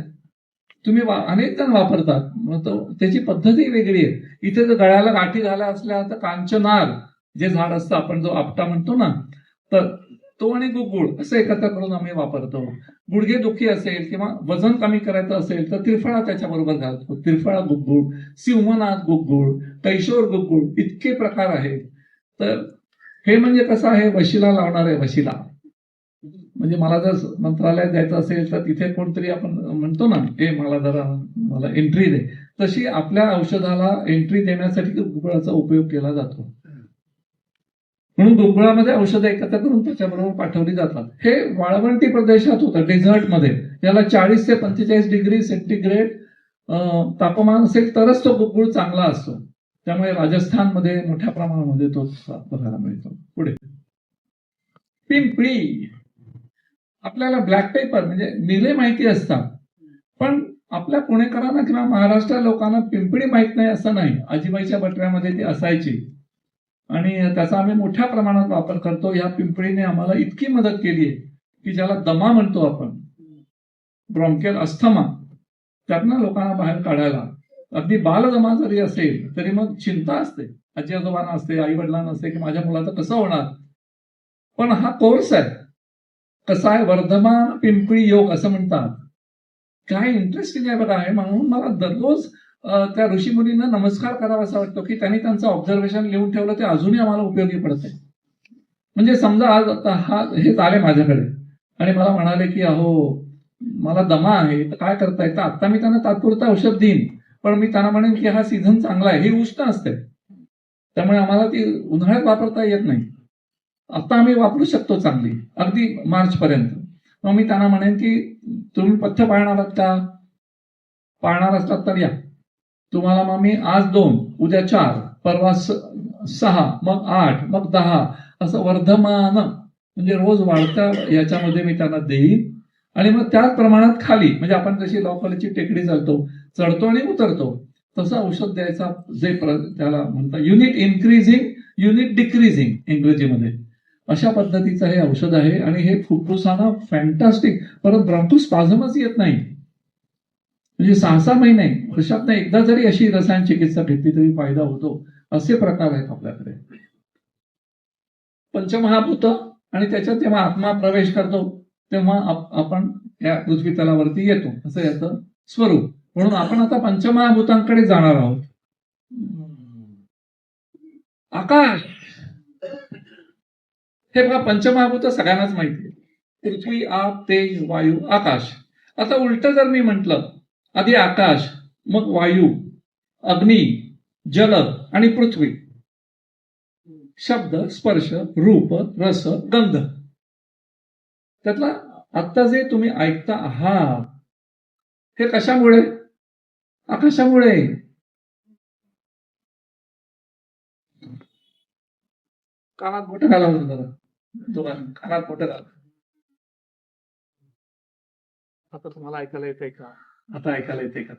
तुम्ही अनेक जण वापरतात, मग त्याची पद्धती वेगळी आहे. इथे जर गळ्याला गाठी झाल्या असल्या तर कांचनार जे झाड असतं आपण जो आपटा म्हणतो ना, तर तो आणि गुगगुळ असं एकत्र करून आम्ही वापरतो. गुडघे दुखी असेल किंवा वजन कमी करायचं असेल तर त्रिफळा त्याच्याबरोबर घालतो. त्रिफळा गुगगुळ, सिंहनाथ गुगगुळ, कैशोर गुगगुळ, इतके प्रकार आहेत. तर हे म्हणजे कसं आहे, वशिला लावणार आहे. वशिला म्हणजे मला जर मंत्रालयात जायचं असेल तर तिथे कोणतरी आपण म्हणतो ना, हे मला एंट्री दे, तशी आपल्या औषधाला एंट्री देण्यासाठी गुगगुळाचा उपयोग केला जातो. म्हणून गुगगुळामध्ये औषधं एकत्र करून त्याच्याबरोबर पाठवली जातात. हे वाळवंटी प्रदेशात होतं, डेझर्टमध्ये. याला 40 ते 45 डिग्री सेंटीग्रेड तापमान असेल तरच तो गुगगुळ चांगला असतो. त्यामुळे राजस्थानमध्ये मोठ्या प्रमाणामध्ये तो बघायला मिळतो. पुढे पिंपळी. आपल्याला ब्लॅक पेपर म्हणजे मिरे माहिती असतात, पण आपल्या पुणेकरांना किंवा महाराष्ट्र लोकांना पिंपळी माहित नाही असं नाही. आजीबाईच्या बटव्यामध्ये ती असायची आणि त्याचा आम्ही मोठ्या प्रमाणात वापर करतो. या पिंपळीने आम्हाला इतकी मदत केली आहे की ज्याला दमा म्हणतो आपण, ब्रॉन्कियल अस्थमा, त्यातनं लोकांना बाहेर काढायला. अगदी बालदमा जरी असेल तरी मग चिंता असते, आजी आजोबांना असते, आई वडिलांना असते की माझ्या मुलाचं कसं होणार. पण हा कोर्स आहे, कसा आहे, वर्धमान पिंपळी योग असं म्हणतात. काय इंटरेस्टिंग आहे बघा. आहे म्हणून मला दररोज त्या ऋषीमुनींना नमस्कार करावा असं वाटतो की त्यांनी त्यांचं ऑब्झर्वेशन लिहून ठेवलं, ते अजूनही आम्हाला उपयोगी पडत आहे. म्हणजे समजा आज आता हेच आले माझ्याकडे आणि मला म्हणाले की अहो मला दमा आहे, तर काय करताय. तर आता मी त्यांना तात्पुरतं औषध देईन, पण मी त्यांना म्हणेन की हा सीझन चांगला आहे, ही उष्ण असते, त्यामुळे आम्हाला ती उन्हाळ्यात वापरता येत नाही. आता आम्ही वापरू शकतो चांगली अगदी मार्च पर्यंत. मग मी त्यांना म्हणेन की तुम्ही पथ्य पाळणार आहात का, पाळणार असतात तर या, तुम्हाला मग मी आज 2, उद्या 4, परवा 6, मग 8, मग 10 असं वर्धमान म्हणजे रोज वाढत्या याच्यामध्ये मी त्यांना देईन. आणि मग त्याच प्रमाणात खाली म्हणजे आपण जशी लॉ कॉलेजची टेकडी चढतो आणि उतरतो तसं औषध द्यायचा त्याला म्हणतात युनिट इन्क्रीजिंग युनिट डिक्रीजिंग इंग्रजीमध्ये. अशा पद्धतीचं हे औषध आहे आणि हे फुफ्फुसांना फॅन्टास्टिक. परत ब्रॉन्कोस्पाझमच येत नाही म्हणजे 6-6 महिने वर्षात एकदा जरी अशी रसायन चिकित्सा घेतली तरी फायदा होतो. असे प्रकार आहेत आपल्याकडे. पंचमहाभूत आणि त्याच्यात जेव्हा आत्मा प्रवेश करतो तेव्हा आपण या पृथ्वी तलावरती येतो असं याचं स्वरूप. म्हणून आपण आता पंचमहाभूतांकडे जाणार आहोत. आकाश हे बघा पंचमहाभूत सगळ्यांनाच माहिती आहे. पृथ्वी, आप, तेज, वायू, आकाश. आता उलट जर मी म्हटलं आधी आकाश मग वायू, अग्नी, जल आणि पृथ्वी. शब्द, स्पर्श, रूप, रस, गंध. त्यातला आता जे तुम्ही ऐकता आहात हे कशामुळे? आकाशामुळे. कानात मोठं घाला जरा, कानात मोठं घाला. आता तुम्हाला ऐकायला येतंय का? आता ऐकायला येते का?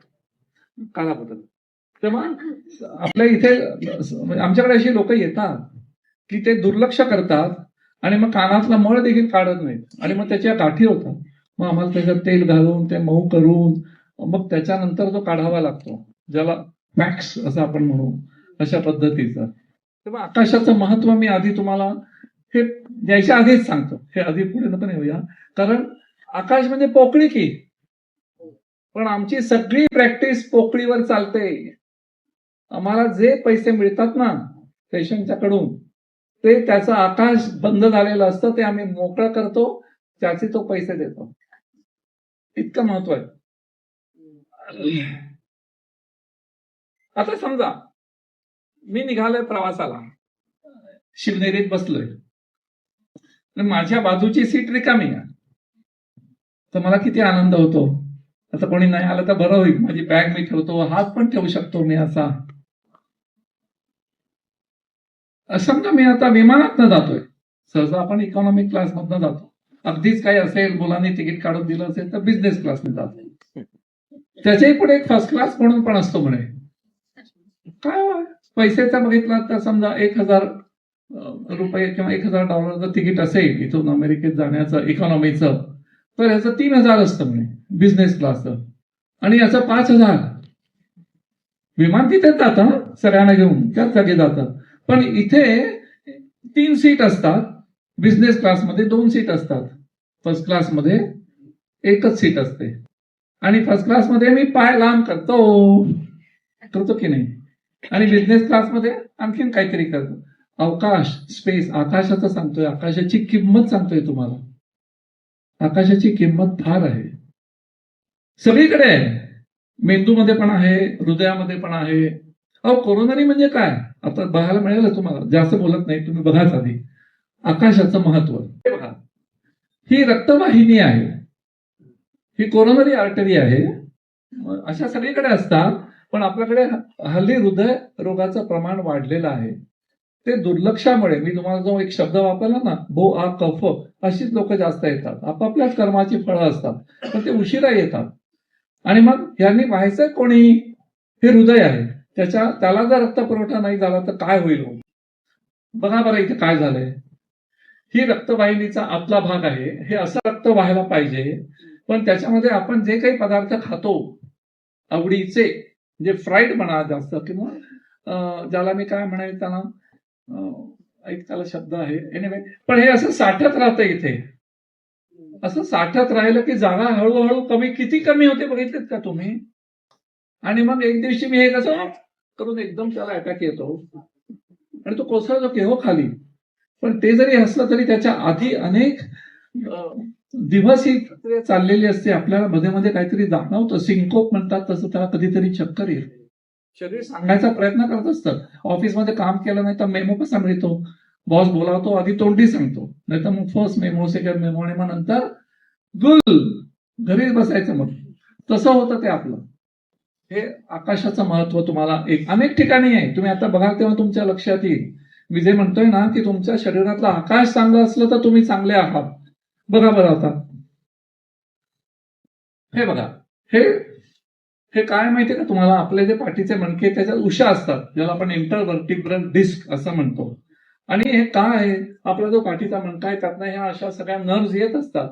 कानात होतं. तेव्हा आपल्या इथे आमच्याकडे अशी लोक येतात की ते दुर्लक्ष करतात आणि मग कानातला मळ देखील काढत नाहीत आणि मग त्याच्या गाठी होतात. मग आम्हाला त्याच्यात तेल घालून ते मऊ करून मग त्याच्यानंतर तो काढावा लागतो, ज्याला मॅक्स असं आपण म्हणू, अशा पद्धतीचं. तेव्हा आकाशाचं महत्व मी आधी तुम्हाला हे द्यायच्या आधीच सांगतो. हे आधी पुढे पण येऊया, कारण आकाश म्हणजे पोकळी की, पण आमची सगळी प्रॅक्टिस पोकळीवर चालते. आम्हाला जे पैसे मिळतात ना पेशंटच्याकडून ते त्याचं आकाश बंद झालेलं असतं, ते आम्ही मोकळं करतो, त्याचे तो पैसे देतो. इतकं महत्व आहे. आता समजा मी निघालोय प्रवासाला, शिवनेरीत बसलोय, माझ्या बाजूची सीट रिकामी आहे, तर मला किती आनंद होतो. आता कोणी नाही आलं तर बरं होईल, माझी बॅग मी ठेवतो, हात पण ठेवू शकतो मी असा. समजा मी आता विमानातनं जातोय, सहसा आपण इकॉनॉमिक क्लास मधनं जातो. अगदीच काही असेल, मुलांनी तिकीट काढून दिलं असेल तर बिझनेस क्लासने जातो. त्याच्याही पुढे एक फर्स्ट क्लास म्हणून पण असतो म्हणे. काय पैशाचा बघितला तर समजा 1,000 रुपये किंवा $1,000 तिकीट असेल इथून अमेरिकेत जाण्याचं इकॉनॉमीचं, तर याचं 3,000 असतं म्हणे बिझनेस क्लासचं, आणि याचं 5,000. विमान तिथेच जातं सगळ्यांना घेऊन, त्याच जागी जातं. पण इथे 3 सीट असतात, बिझनेस क्लासमध्ये 2 सीट असतात, फर्स्ट क्लासमध्ये 1च सीट असते. आणि फर्स्ट क्लासमध्ये मी पाय लांब करतो की नाही, आणि बिझनेस क्लासमध्ये आणखीन काहीतरी करतो. अवकाश, स्पेस, आकाशाचं सांगतोय, आकाशाची किंमत सांगतोय तुम्हाला. आकाशाची किंमत फार आहे, सगळीकडे आहे. मेंदूमध्ये पण आहे, हृदयामध्ये पण आहे. कोरोनरी म्हणजे काय आता बघायला मिळेल तुम्हाला, जास्त बोलत नाही, तुम्ही बघाच आधी आकाशाचं महत्व. बघा, ही रक्तवाहिनी आहे, ही कोरोनरी आर्टरी आहे. अशा सगळीकडे असतात, पण आपल्याकडे हल्ली हृदय रोगाचं प्रमाण वाढलेलं आहे. ते दुर्लक्षामुळे, मी तुम्हाला जो एक शब्द वापरला ना, भो आ कफ, अशीच लोक जास्त येतात. आपापल्याच कर्माची फळं असतात, पण ते उशिरा येतात. आणि मग यांनी व्हायचं कोणी? हे हृदय आहे. त्याला जर रक्तपुरवठा नाही झाला तर काय होईल? बघा बरं इथे काय झालंय. ही रक्तवाहिनीचा आतला भाग आहे, हे असं रक्त व्हायला पाहिजे, पण त्याच्यामध्ये आपण जे काही पदार्थ खातो आवडीचे, म्हणजे फ्राईड म्हणा जास्त, किंवा ज्याला मी काय म्हणायचं त्याला त्याला शब्द आहे एनिवे, पण हे असं साठत राहतं इथे. असं साठत राहिलं की जागा हळूहळू किती कमी होते बघितलेत का तुम्ही? आणि मग एक दिवशी मी हे कसं करून एकदम त्याला अटॅक येतो आणि तो कोसळतो की हो खाली. पण ते जरी असलं तरी त्याच्या आधी अनेक दिवस ही प्रक्रिया चाललेली असते. आपल्याला मध्ये मध्ये काहीतरी जाणवतं, सिंकोप म्हणतात तसं, त्याला कधीतरी चक्कर येईल. शरीर सांगण्याचा प्रयत्न करत असतं. ऑफिसमध्ये काम केलं नाही तर मेमो कसा मिळतो? बॉस बोलावतो, आधी तोंडी सांगतो, नाही तर मग फर्स्ट मेमो, सेकंड मेमो, आणि मग नंतर गुल घरीच बसायचं. मग तसं होतं ते आपलं. हे आकाशाचं महत्व तुम्हाला अनेक ठिकाणी आहे. तुम्ही आता बघाल तेव्हा तुमच्या लक्षात येईल. मी जे म्हणतोय ना की तुमच्या शरीरातलं आकाश चांगलं असलं तर तुम्ही चांगले आहात. बघा बरं आता हे बघा, हे हे काय माहितीये का तुम्हाला, आपले जे पाठीचे मणके त्याच्यात उशा असतात, ज्याला आपण इंटरव्हर्टिब्रल डिस्क असं म्हणतो. आणि हे काय आहे, आपला जो पाठीचा मणका आहे त्यातनं ह्या अशा सगळ्या नर्व्स येत असतात.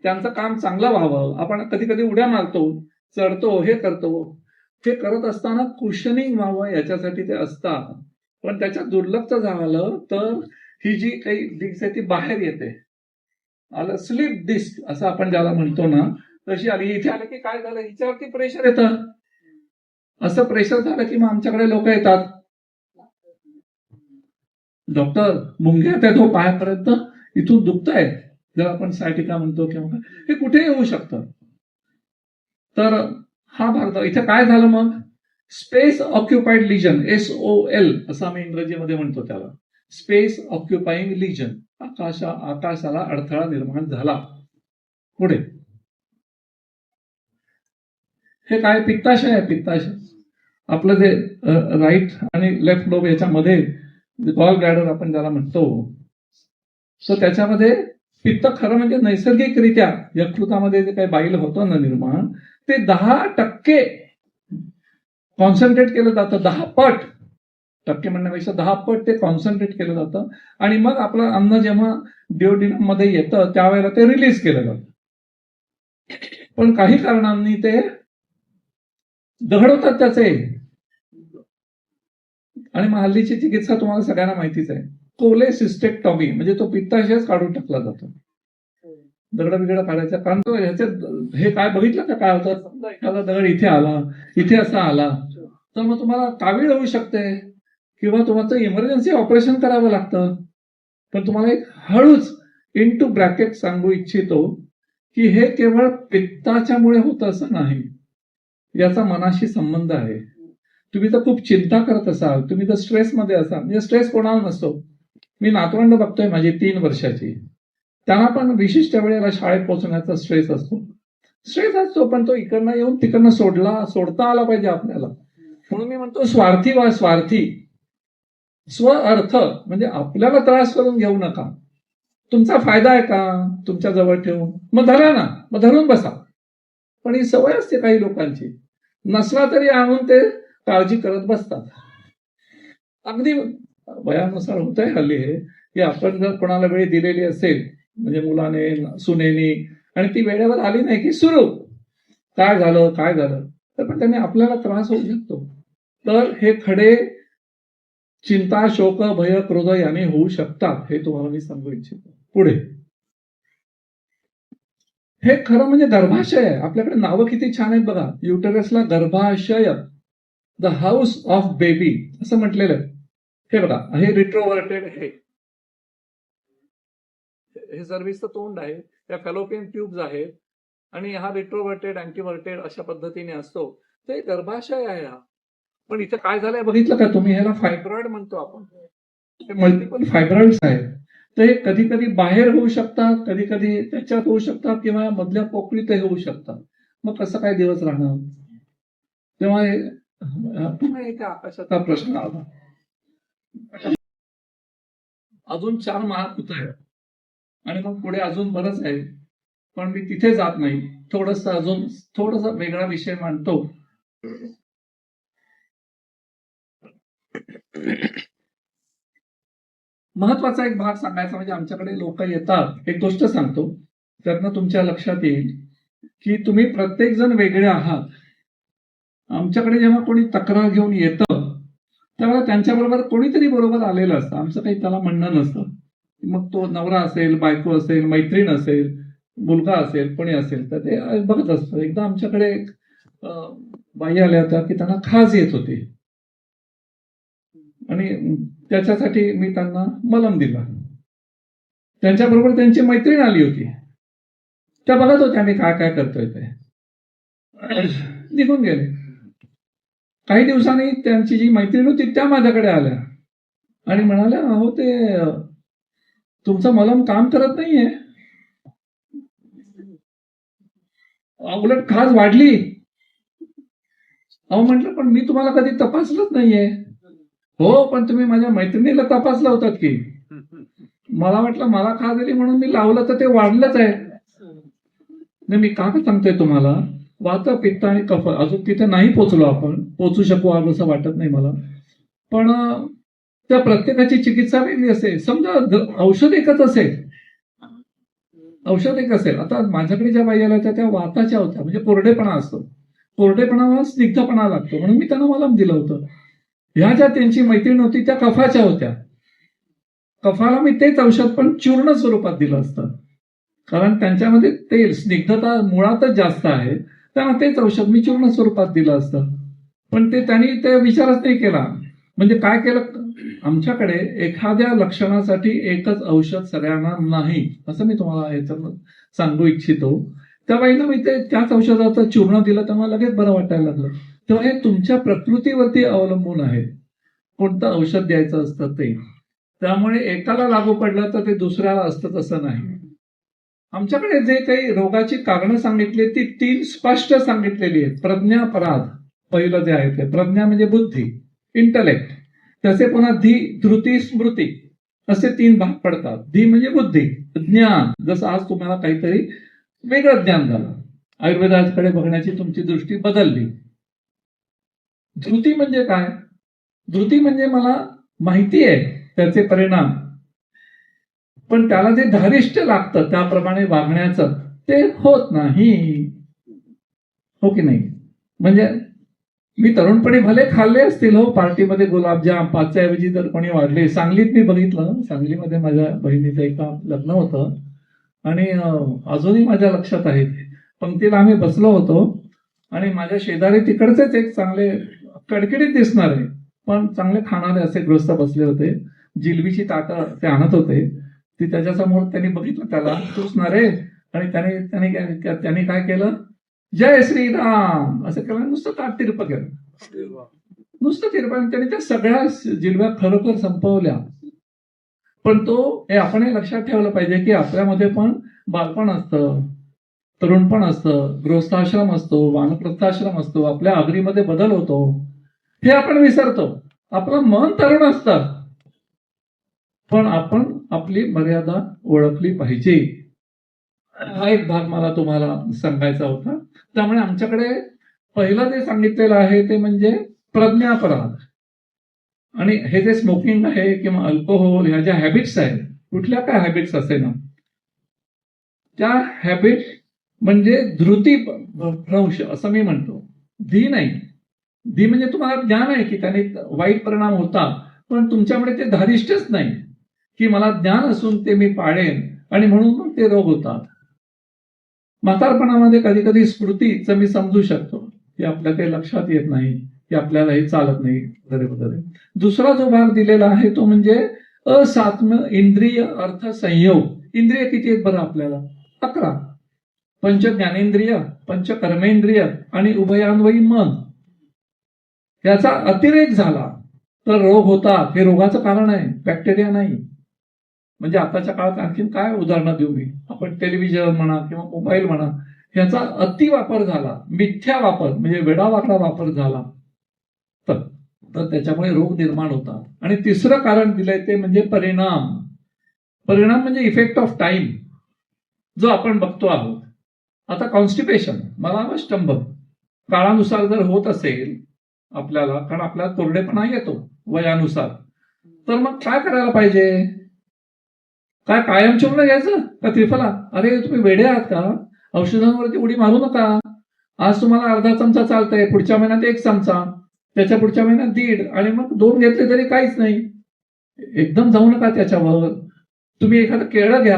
त्यांचं काम चांगलं व्हावं, आपण कधी कधी उड्या मारतो, चढतो, हे करतो. हे करत असताना कुशनिंग व्हावं याच्यासाठी ते असतात. पण त्याच्यात दुर्लक्ष झालं तर ही जी काही डिस्क आहे ती बाहेर येते. आलं स्लिप डिस्क असं आपण ज्याला म्हणतो ना, तशी आली. इथे आलं की काय झालं, हिच्यावरती प्रेशर येतं. असं प्रेशर झालं की मग आमच्याकडे लोक येतात, डॉक्टर मुंग्यात आहे तो पायापर्यंत, इथून दुखतंय, जर आपण सायटिका म्हणतो किंवा काय, हे कुठेही होऊ शकतं. तर हा भाग इथे काय झालं मग, स्पेस ऑक्युपाइड लिजन, SOL असं आम्ही इंग्रजीमध्ये म्हणतो त्याला, स्पेस ऑक्युपाइंग लिजन. आकाशाला अडथळा निर्माण झाला. पुढे हे काय, पित्ताशय आहे. पित्ताशय आपलं जे राईट आणि लेफ्ट लोब याच्यामध्ये गॉल ब्लॅडर आपण ज्याला म्हणतो, सो त्याच्यामध्ये पित्त खरं म्हणजे नैसर्गिकरित्या यकृतामध्ये जे काही बाईल होतं ना निर्माण, ते 10% कॉन्सन्ट्रेट केलं जातं. 10 पट, टक्के म्हणण्यापेक्षा 10 पट ते कॉन्सन्ट्रेट केलं जातं. आणि मग आपलं अन्न जेव्हा डिओडिनम मध्ये येतं त्यावेळेला ते रिलीज केलं जातं. पण काही कारणांनी ते दगड होतात त्याचे. आणि मग हल्लीची चिकित्सा तुम्हाला सगळ्यांना माहितीच आहे, कोलेसिस्टेक्टॉमी, म्हणजे तो पित्ताशयच काढून टाकला जातो. दगड बिगड काढायचा, कारण तो ह्याच्यात हे काय बघितलं का काय होतं, समजा एखादा दगड इथे आला, इथे असा आला, तर मग तुम्हाला कावीळ होऊ शकते किंवा तुम्हाला इमर्जन्सी ऑपरेशन करावं लागतं. पण तुम्हाला एक हळूच इन टू ब्रॅकेट सांगू इच्छितो की हे केवळ पित्ताच्यामुळे होतं असं नाही, याचा मनाशी संबंध आहे. तुम्ही तर खूप चिंता करत असाल, तुम्ही तर स्ट्रेसमध्ये असाल. म्हणजे स्ट्रेस कोणाला नसतो. मी नातवंड बघतोय माझी 3 वर्षाची, त्यांना पण विशिष्ट वेळेला शाळेत पोहोचण्याचा स्ट्रेस असतो. पण तो इकडनं येऊन तिकडनं सोडता आला पाहिजे आपल्याला. म्हणून मी म्हणतो स्वार्थी स्व अर्थ, म्हणजे आपल्याला त्रास करून घेऊ नका. तुमचा फायदा आहे का तुमच्या जवळ ठेवून, मग धरा ना, मग धरून बसा. पण ही सवय असते काही लोकांची, नसला तरी आणून ते काळजी करत बसतात. अगदी वयानुसार होत आहे हल्ली हे, की आपण जर कोणाला वेळ दिलेली असेल, म्हणजे मुलाने सुनेनी, आणि ती वेळेवर आली नाही की सुरू काय झालं तर पण त्याने आपल्याला त्रास होऊ शकतो. तर हे खडे चिंता, शोक, भय, क्रोध याने होऊ शकतात, हे तुम्हाला मी सांगू इच्छितो. पुढे हे खरं म्हणजे गर्भाशय आहे. आपल्याकडे नावं किती छान आहेत बघा. युटरसला गर्भाशय, द हाऊस ऑफ बेबी असं म्हटलेलं आहे. हे बघा, हे रिट्रोव्हर्टेड, हे सर्व्हिसचं तोंड आहे, त्या फॅलोपियन ट्यूब्स आहेत, आणि हा रिट्रोव्हर्टेड, अँटीव्हर्टेड अशा पद्धतीने असतो. ते गर्भाशय आहे हा. पण इथे काय झालंय बघितलं का तुम्ही, ह्याला फायब्रॉइड म्हणतो आपण. हे मल्टिपल फायब्रॉइड्स आहेत. ते कधी कधी बाहेर होऊ शकतात, कधी कधी त्याच्यात होऊ शकतात, किंवा मधल्या पोकळीतही होऊ शकतात. मग कसं काय दिवस राहणार. तेव्हा पुन्हा एक आकाशाचा प्रश्न आला. अजून 4 महाभूत आहेत आणि मग पुढे अजून बरंच आहे, पण मी तिथे जात नाही. थोडस वेगळा विषय मांडतो. महत्वाचा एक भाग सांगायचा म्हणजे, आमच्याकडे लोक येतात, एक गोष्ट सांगतो, त्यातनं तुमच्या लक्षात येईल की तुम्ही प्रत्येक जण वेगळे आहात. आमच्याकडे जेव्हा कोणी तक्रार घेऊन येतं तेव्हा त्यांच्याबरोबर कोणीतरी बरोबर आलेलं असतं. आमचं काही त्याला म्हणणं नसतं. मग तो नवरा असेल, बायको असेल, मैत्रीण असेल, मुलगा असेल, कोणी असेल, तर ते बघत असतं. एकदा आमच्याकडे एक बाई आल्या होत्या की त्यांना खाज येत होती, आणि त्याच्यासाठी मी त्यांना मलम दिला. त्यांच्याबरोबर त्यांची मैत्रीण आली होती. त्या बघत होत्या मी काय काय करतोय ते, निघून गेले. काही दिवसांनी त्यांची जी मैत्रीण होती त्या माझ्याकडे आल्या आणि म्हणाल्या, अहो ते तुमचं मलम काम करत नाहीये, उलट खाज वाढली. अहो म्हटलं पण मी तुम्हाला कधी तपासलंच नाहीये. हो पण तुम्ही माझ्या मैत्रिणीला तपासलं होतात की. मला वाटलं मला खा दिली म्हणून मी लावलं तर ते वाढलंच आहे. नाही मी का सांगतोय तुम्हाला, वात पित्त आणि कफ अजून तिथे नाही पोचलो आपण, पोचू शकू असं वाटत नाही मला. पण त्या प्रत्येकाची चिकित्सा वेगळी असेल. समजा औषध एकच असेल, औषध एक असेल. आता माझ्याकडे ज्या बाई आल्या त्या वाताच्या होत्या, म्हणजे कोरडेपणा असतो, कोरडेपणाला स्निग्धपणा लागतो म्हणून मी त्यांना मलम दिलं होतं. ह्या ज्या त्यांची मैत्रीण होती त्या कफाच्या होत्या, कफाला मी तेच औषध पण चूर्ण स्वरूपात दिलं असतं, कारण त्यांच्यामध्ये तेल स्निग्धता मुळातच जास्त आहे. त्यांना तेच औषध मी चूर्ण स्वरूपात दिलं असतं, पण त्यांनी ते विचारच नाही केला. म्हणजे काय केलं, आमच्याकडे एखाद्या लक्षणासाठी एकच औषध सगळ्यांना नाही, असं मी तुम्हाला याच्यात सांगू इच्छितो. त्या बाईनं मी ते त्याच औषधाचं चूर्ण दिलं तेव्हा लगेच बरं वाटायला लागलं. तेव्हा हे तुमच्या प्रकृतीवरती अवलंबून आहे कोणतं औषध द्यायचं असतं ते. त्यामुळे एकाला लागू पडलं तर ते दुसऱ्याला असतं तसं नाही. आमच्याकडे जे काही रोगाची कारणं सांगितली ती 3 स्पष्ट सांगितलेली आहेत. प्रज्ञा, पराध पहिलं जे आहे ते. प्रज्ञा म्हणजे बुद्धी, इंटलेक्ट. त्याचे पुन्हा धी, धृती, स्मृती असे 3 भाग पडतात. धी म्हणजे बुद्धी, ज्ञान. जसं आज तुम्हाला काहीतरी वेगळं ज्ञान झालं, आयुर्वेदाकडे बघण्याची तुमची दृष्टी बदलली. धृती म्हणजे काय, धृती म्हणजे मला माहिती आहे त्याचे परिणाम, पण त्याला जे धारिष्ट लागतं त्याप्रमाणे वागण्याचं ते होत नाही. हो की नाही. म्हणजे मी तरुणपणी भले खाल्ले असतील हो पार्टीमध्ये गुलाबजाम, 5च्या ऐवजी जर कोणी वाढले. सांगलीत मी बघितलं, सांगलीमध्ये माझ्या बहिणीचं एका लग्न होतं आणि अजूनही माझ्या लक्षात आहे. पंक्तीला आम्ही बसलो होतो आणि माझ्या शेजारी तिकडचेच एक चांगले कडकडीत दिसणारे पण चांगले खाणारे असे गृहस्थ बसले होते. जिलबीची ताटं ते आणत होते. ती त्याच्यासमोर त्यांनी बघितलं त्याला, तूच ना रे. आणि त्यांनी काय केलं, जय श्रीराम असं केलं, नुसतं ताट तिरपं केलं, नुसतं तिरपं. त्याने त्या सगळ्या जिलब्या खरोखर संपवल्या. पण तो हे आपण हे लक्षात ठेवलं पाहिजे की आपल्यामध्ये पण बालपण असतं, तरुणपण असतं, गृहस्थाश्रम असतो, वानप्रस्थाश्रम असतो, आपल्या अग्रीमध्ये बदल होतो, हे आपण विसरतो. आपलं मन तरुण असतं पण आपण आपली मर्यादा ओळखली पाहिजे. हा एक भाग मला तुम्हाला सांगायचा होता. त्यामुळे आमच्याकडे पहिलं जे सांगितलेलं आहे ते म्हणजे प्रज्ञापराध. आणि हे जे स्मोकिंग आहे किंवा अल्कोहोल ह्या ज्या हॅबिट्स आहेत, कुठल्या काय हॅबिट्स असे ना, त्या हॅबिट म्हणजे धृती भ्रंश असं मी म्हणतो. धी नाही. धी म्हणजे तुम्हाला ज्ञान आहे की त्याने वाईट परिणाम होतात, पण तुमच्याकडे ते धारिष्टच नाही की मला ज्ञान असून ते मी पाळेन आणि म्हणून मग ते रोग होतात. म्हातारपणामध्ये कधी कधी स्मृतीचं मी समजू शकतो की आपल्या ते लक्षात येत नाही, की आपल्याला हे चालत नाही वगैरे वगैरे. दुसरा जो भाग दिलेला आहे तो म्हणजे असात्म इंद्रिय अर्थ संयोग. इंद्रिय किती आहेत बरं आपल्याला? 11. पंच ज्ञानेंद्रिय, पंच कर्मेंद्रिय आणि उभयान्वयी मन. याचा अतिरेक झाला तर रोग होतात. हे रोगाचं कारण आहे, बॅक्टेरिया नाही. म्हणजे आताच्या काळात आणखीन काय उदाहरणं देऊ मी. आपण टेलिव्हिजन म्हणा किंवा मोबाईल म्हणा, याचा अति वापर झाला, मिथ्या वापर म्हणजे वेडावाकडा वापर झाला तर त्याच्यामुळे रोग निर्माण होतात. आणि तिसरं कारण दिलंय ते म्हणजे परिणाम. परिणाम म्हणजे इफेक्ट ऑफ टाइम जो आपण बघतो आहोत. आता कॉन्स्टिपेशन, मलावष्टंभ काळानुसार जर होत असेल आपल्याला, कारण आपल्याला कोरडेपणा येतो वयानुसार, तर मग काय करायला पाहिजे? काय कायम चूर्ण घ्यायचं का त्रिफला? अरे तुम्ही वेडे आहात का? औषधांवरती उडी मारू नका. आज तुम्हाला अर्धा चमचा चालतंय, पुढच्या महिन्यात 1 चमचा, त्याच्या पुढच्या महिन्यात 1.5, आणि मग 2 घेतले तरी काहीच नाही. एकदम जाऊ नका त्याच्यावर. तुम्ही एखादं केळं घ्या,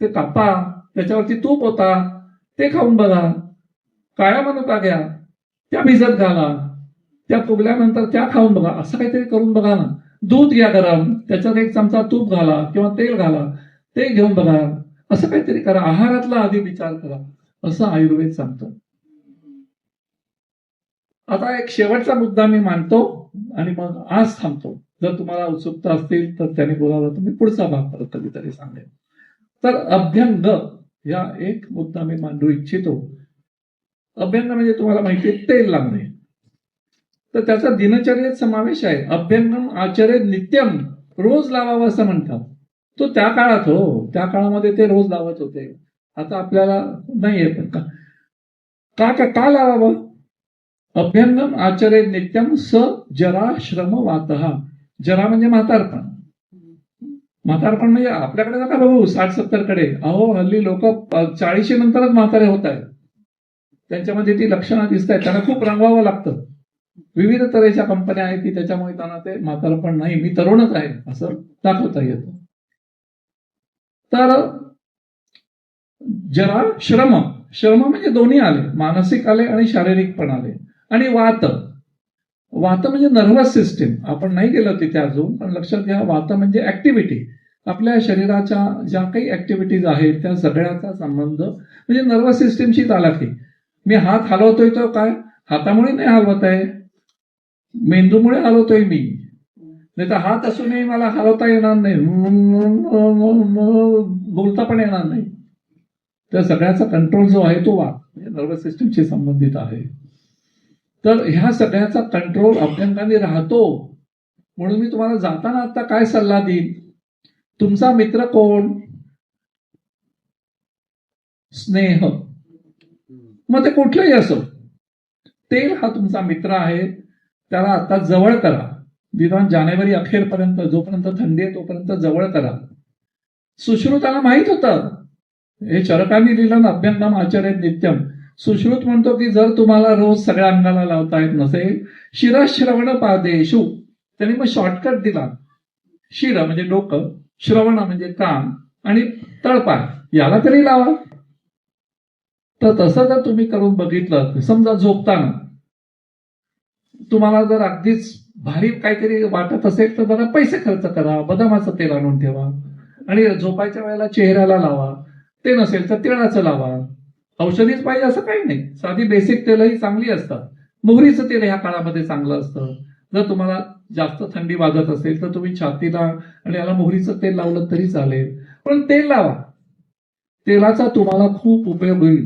ते कापा, त्याच्यावरती तूप होता ते खाऊन बघा. काळ्या मनुका घ्या, त्या भिजत घाला, त्या फुगल्यानंतर त्या खाऊन बघा. असं काहीतरी करून बघा ना. दूध घ्या गरम, त्याच्यात 1 चमचा तूप घाला किंवा तेल घाला, ते घेऊन बघा. असं काहीतरी करा. आहारातला आधी विचार करा, असं आयुर्वेद सांगतं. आता एक शेवटचा मुद्दा मी मांडतो आणि मग आज थांबतो. जर तुम्हाला उत्सुकता असतील तर त्याने बोलावलं तर मी पुढचा भाग परत कधीतरी सांगेन. तर अभ्यंग या एक मुद्दा मी मांडू इच्छितो. अभ्यंग म्हणजे तुम्हाला माहिती आहे तेल लावणे. तर त्याचा दिनचर्येत समावेश आहे. अभ्यंगम आचरेत नित्यम, रोज लावावं असं म्हणतात. तो त्या काळात, हो त्या काळामध्ये ते रोज लावत होते. आता आपल्याला नाहीये. पण का लावावं? अभ्यंगम आचरेत नित्यम स जरा श्रम वातः. जरा म्हणजे म्हातारपण. म्हातारपण म्हणजे आपल्याकडे नका बघू 60-70 कडे. अहो हल्ली लोक 40 नंतरच म्हातारे होत आहेत. त्यांच्यामध्ये ती लक्षणं दिसत आहेत. त्यांना खूप रंगवावं लागतं. विविध तऱ्हेच्या कंपन्या आहेत की त्याच्यामुळे त्यांना ते म्हातारपण नाही, मी तरुणच आहे असं दाखवता येतं. तर जरा श्रम म्हणजे दोन्ही आले, मानसिक आले आणि शारीरिक पण आले. आणि वात म्हणजे नर्व्हस सिस्टीम. आपण नाही गेलो तिथे अजून, पण लक्षात घ्या, वात म्हणजे ऍक्टिव्हिटी. आपल्या शरीराच्या ज्या काही ऍक्टिव्हिटीज आहेत त्या सगळ्याचा संबंध म्हणजे नर्व्हस सिस्टीमशीच आला. की मी हात हलवतोय तो काय हातामुळे नाही हलवत आहे, मेंदूमुळे हलवतोय मी. नाही तर हात असूनही मला हलवता येणार नाही, बोलता पण येणार नाही. त्या सगळ्याचा कंट्रोल जो आहे तो वात म्हणजे नर्व्हस सिस्टीमशी संबंधित आहे. तर ह्या सगळ्याचा कंट्रोल अभ्यंगाने राहतो. म्हणून मी तुम्हाला जाताना आता काय सल्ला देईन, तुमचा मित्र कोण? स्नेह. मग ते कुठलंही असो, तेल हा तुमचा मित्र आहे. त्याला आता जवळ करा. निदान जानेवारी अखेरपर्यंत, जोपर्यंत थंडी आहे तोपर्यंत जवळ करा. सुश्रुताला माहित होतं, हे चरकांनी लिहिलं ना, अभ्यंगम आचरेत नित्यम. सुश्रुत म्हणतो की जर तुम्हाला रोज सगळ्या अंगाला लावता येत नसेल, शिरश्रवण पादेषु, त्यांनी मग शॉर्टकट दिला. शिर म्हणजे डोकं, श्रवण म्हणजे कान, आणि तळपाय याला तरी लावा. तर तसं जर तुम्ही करून बघितलं, समजा झोपताना तुम्हाला जर अगदीच भारी काहीतरी वाटत असेल तर जरा पैसे खर्च करा, बदामाचं तेल आणून ठेवा आणि झोपायच्या वेळेला चेहऱ्याला लावा. ते नसेल तर तिळाचं लावा. औषधीच पाहिजे असं काही नाही, साधी बेसिक तेलही चांगली असतात. मोहरीचं तेल ह्या काळामध्ये चांगलं असतं. जर तुम्हाला जास्त थंडी वाजत असेल तर तुम्ही छातीला आणि याला मोहरीचं तेल लावलं तरी चालेल, पण तेल लावा. तेलाचा तुम्हाला खूप उपयोग होईल.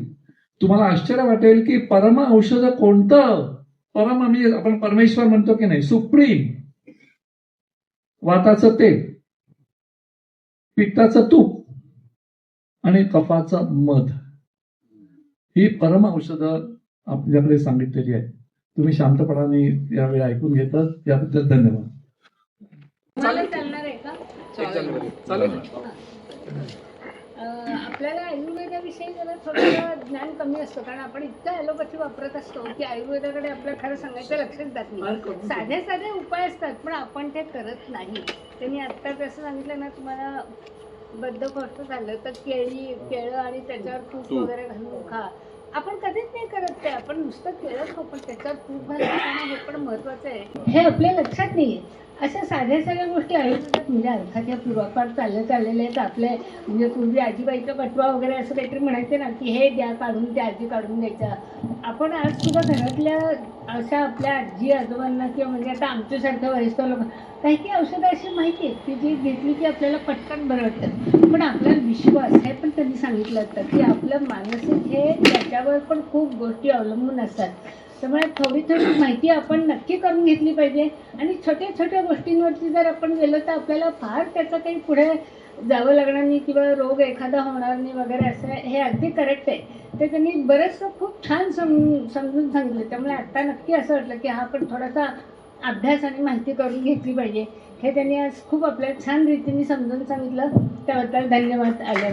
तुम्हाला आश्चर्य वाटेल की परम औषध कोणतं. परम म्हणजे आपण परमेश्वर म्हणतो की नाही, सुप्रीम. वाताचं तेल, पित्ताचं तूप आणि कफाचं मध, ही परम औषधं आपल्याकडे सांगितलेली आहे. तुम्ही शांतपणाने यावेळी ऐकून घेतात याबद्दल धन्यवाद. चालणार आहे का? चालेल. आपल्याला आयुर्वेदाविषयी जरा थोडं ज्ञान कमी असतं, कारण आपण इतकं ॲलोपॅथी वापरत असतो की आयुर्वेदाकडे आपलं खरं सांगायचं लक्षच जात नाही. साधे साधे उपाय असतात पण आपण ते करत नाही. त्यांनी आत्ता जसं सांगितलं ना, तुम्हाला बद्धकोष्ठ झालं तर केळं आणि त्याच्यावर तूप वगैरे घालून खा. आपण कधीच नाही करत ते. आपण नुसतं केळं खाऊ पण त्याच्यावर तूप घालून खाणं हे पण महत्वाचं आहे. हे आपल्या लक्षात नाही. अशा साध्या साध्या गोष्टी आयुर्वेदात म्हणजे अर्थात या पूर्वापार चाललेले आहेत. आपले म्हणजे पूर्वी आजीबाईचा बटवा वगैरे असं काहीतरी म्हणायचे ना, की हे द्या काढून, त्या आजी काढून द्यायच्या. आपण आज सुद्धा घरातल्या अशा आपल्या आजी आजोबांना किंवा म्हणजे आता आमच्यासारख्या वयस्कर लोक काही काही औषधं अशी माहिती आहेत की जी घेतली की आपल्याला पटकन बरं वाटतं. पण आपला विश्वास हे पण त्यांनी सांगितलं असतं की आपलं मानसिक हे त्याच्यावर पण खूप गोष्टी अवलंबून असतात. त्यामुळे थोडी माहिती आपण नक्की करून घेतली पाहिजे. आणि छोट्या छोट्या गोष्टींवरती जर आपण गेलो तर आपल्याला फार त्याचं काही पुढे जावं लागणार नाही किंवा रोग एखादा होणार नाही वगैरे, असं हे अगदी करेक्ट आहे. ते त्यांनी बरंचसं खूप छान समजून सांगितलं. त्यामुळे आत्ता नक्की असं वाटलं की हा पण थोडासा अभ्यास आणि माहिती करून घेतली पाहिजे. हे त्यांनी आज खूप आपल्याला छान रीतीने समजून सांगितलं. त्याबद्दल धन्यवाद आल्या.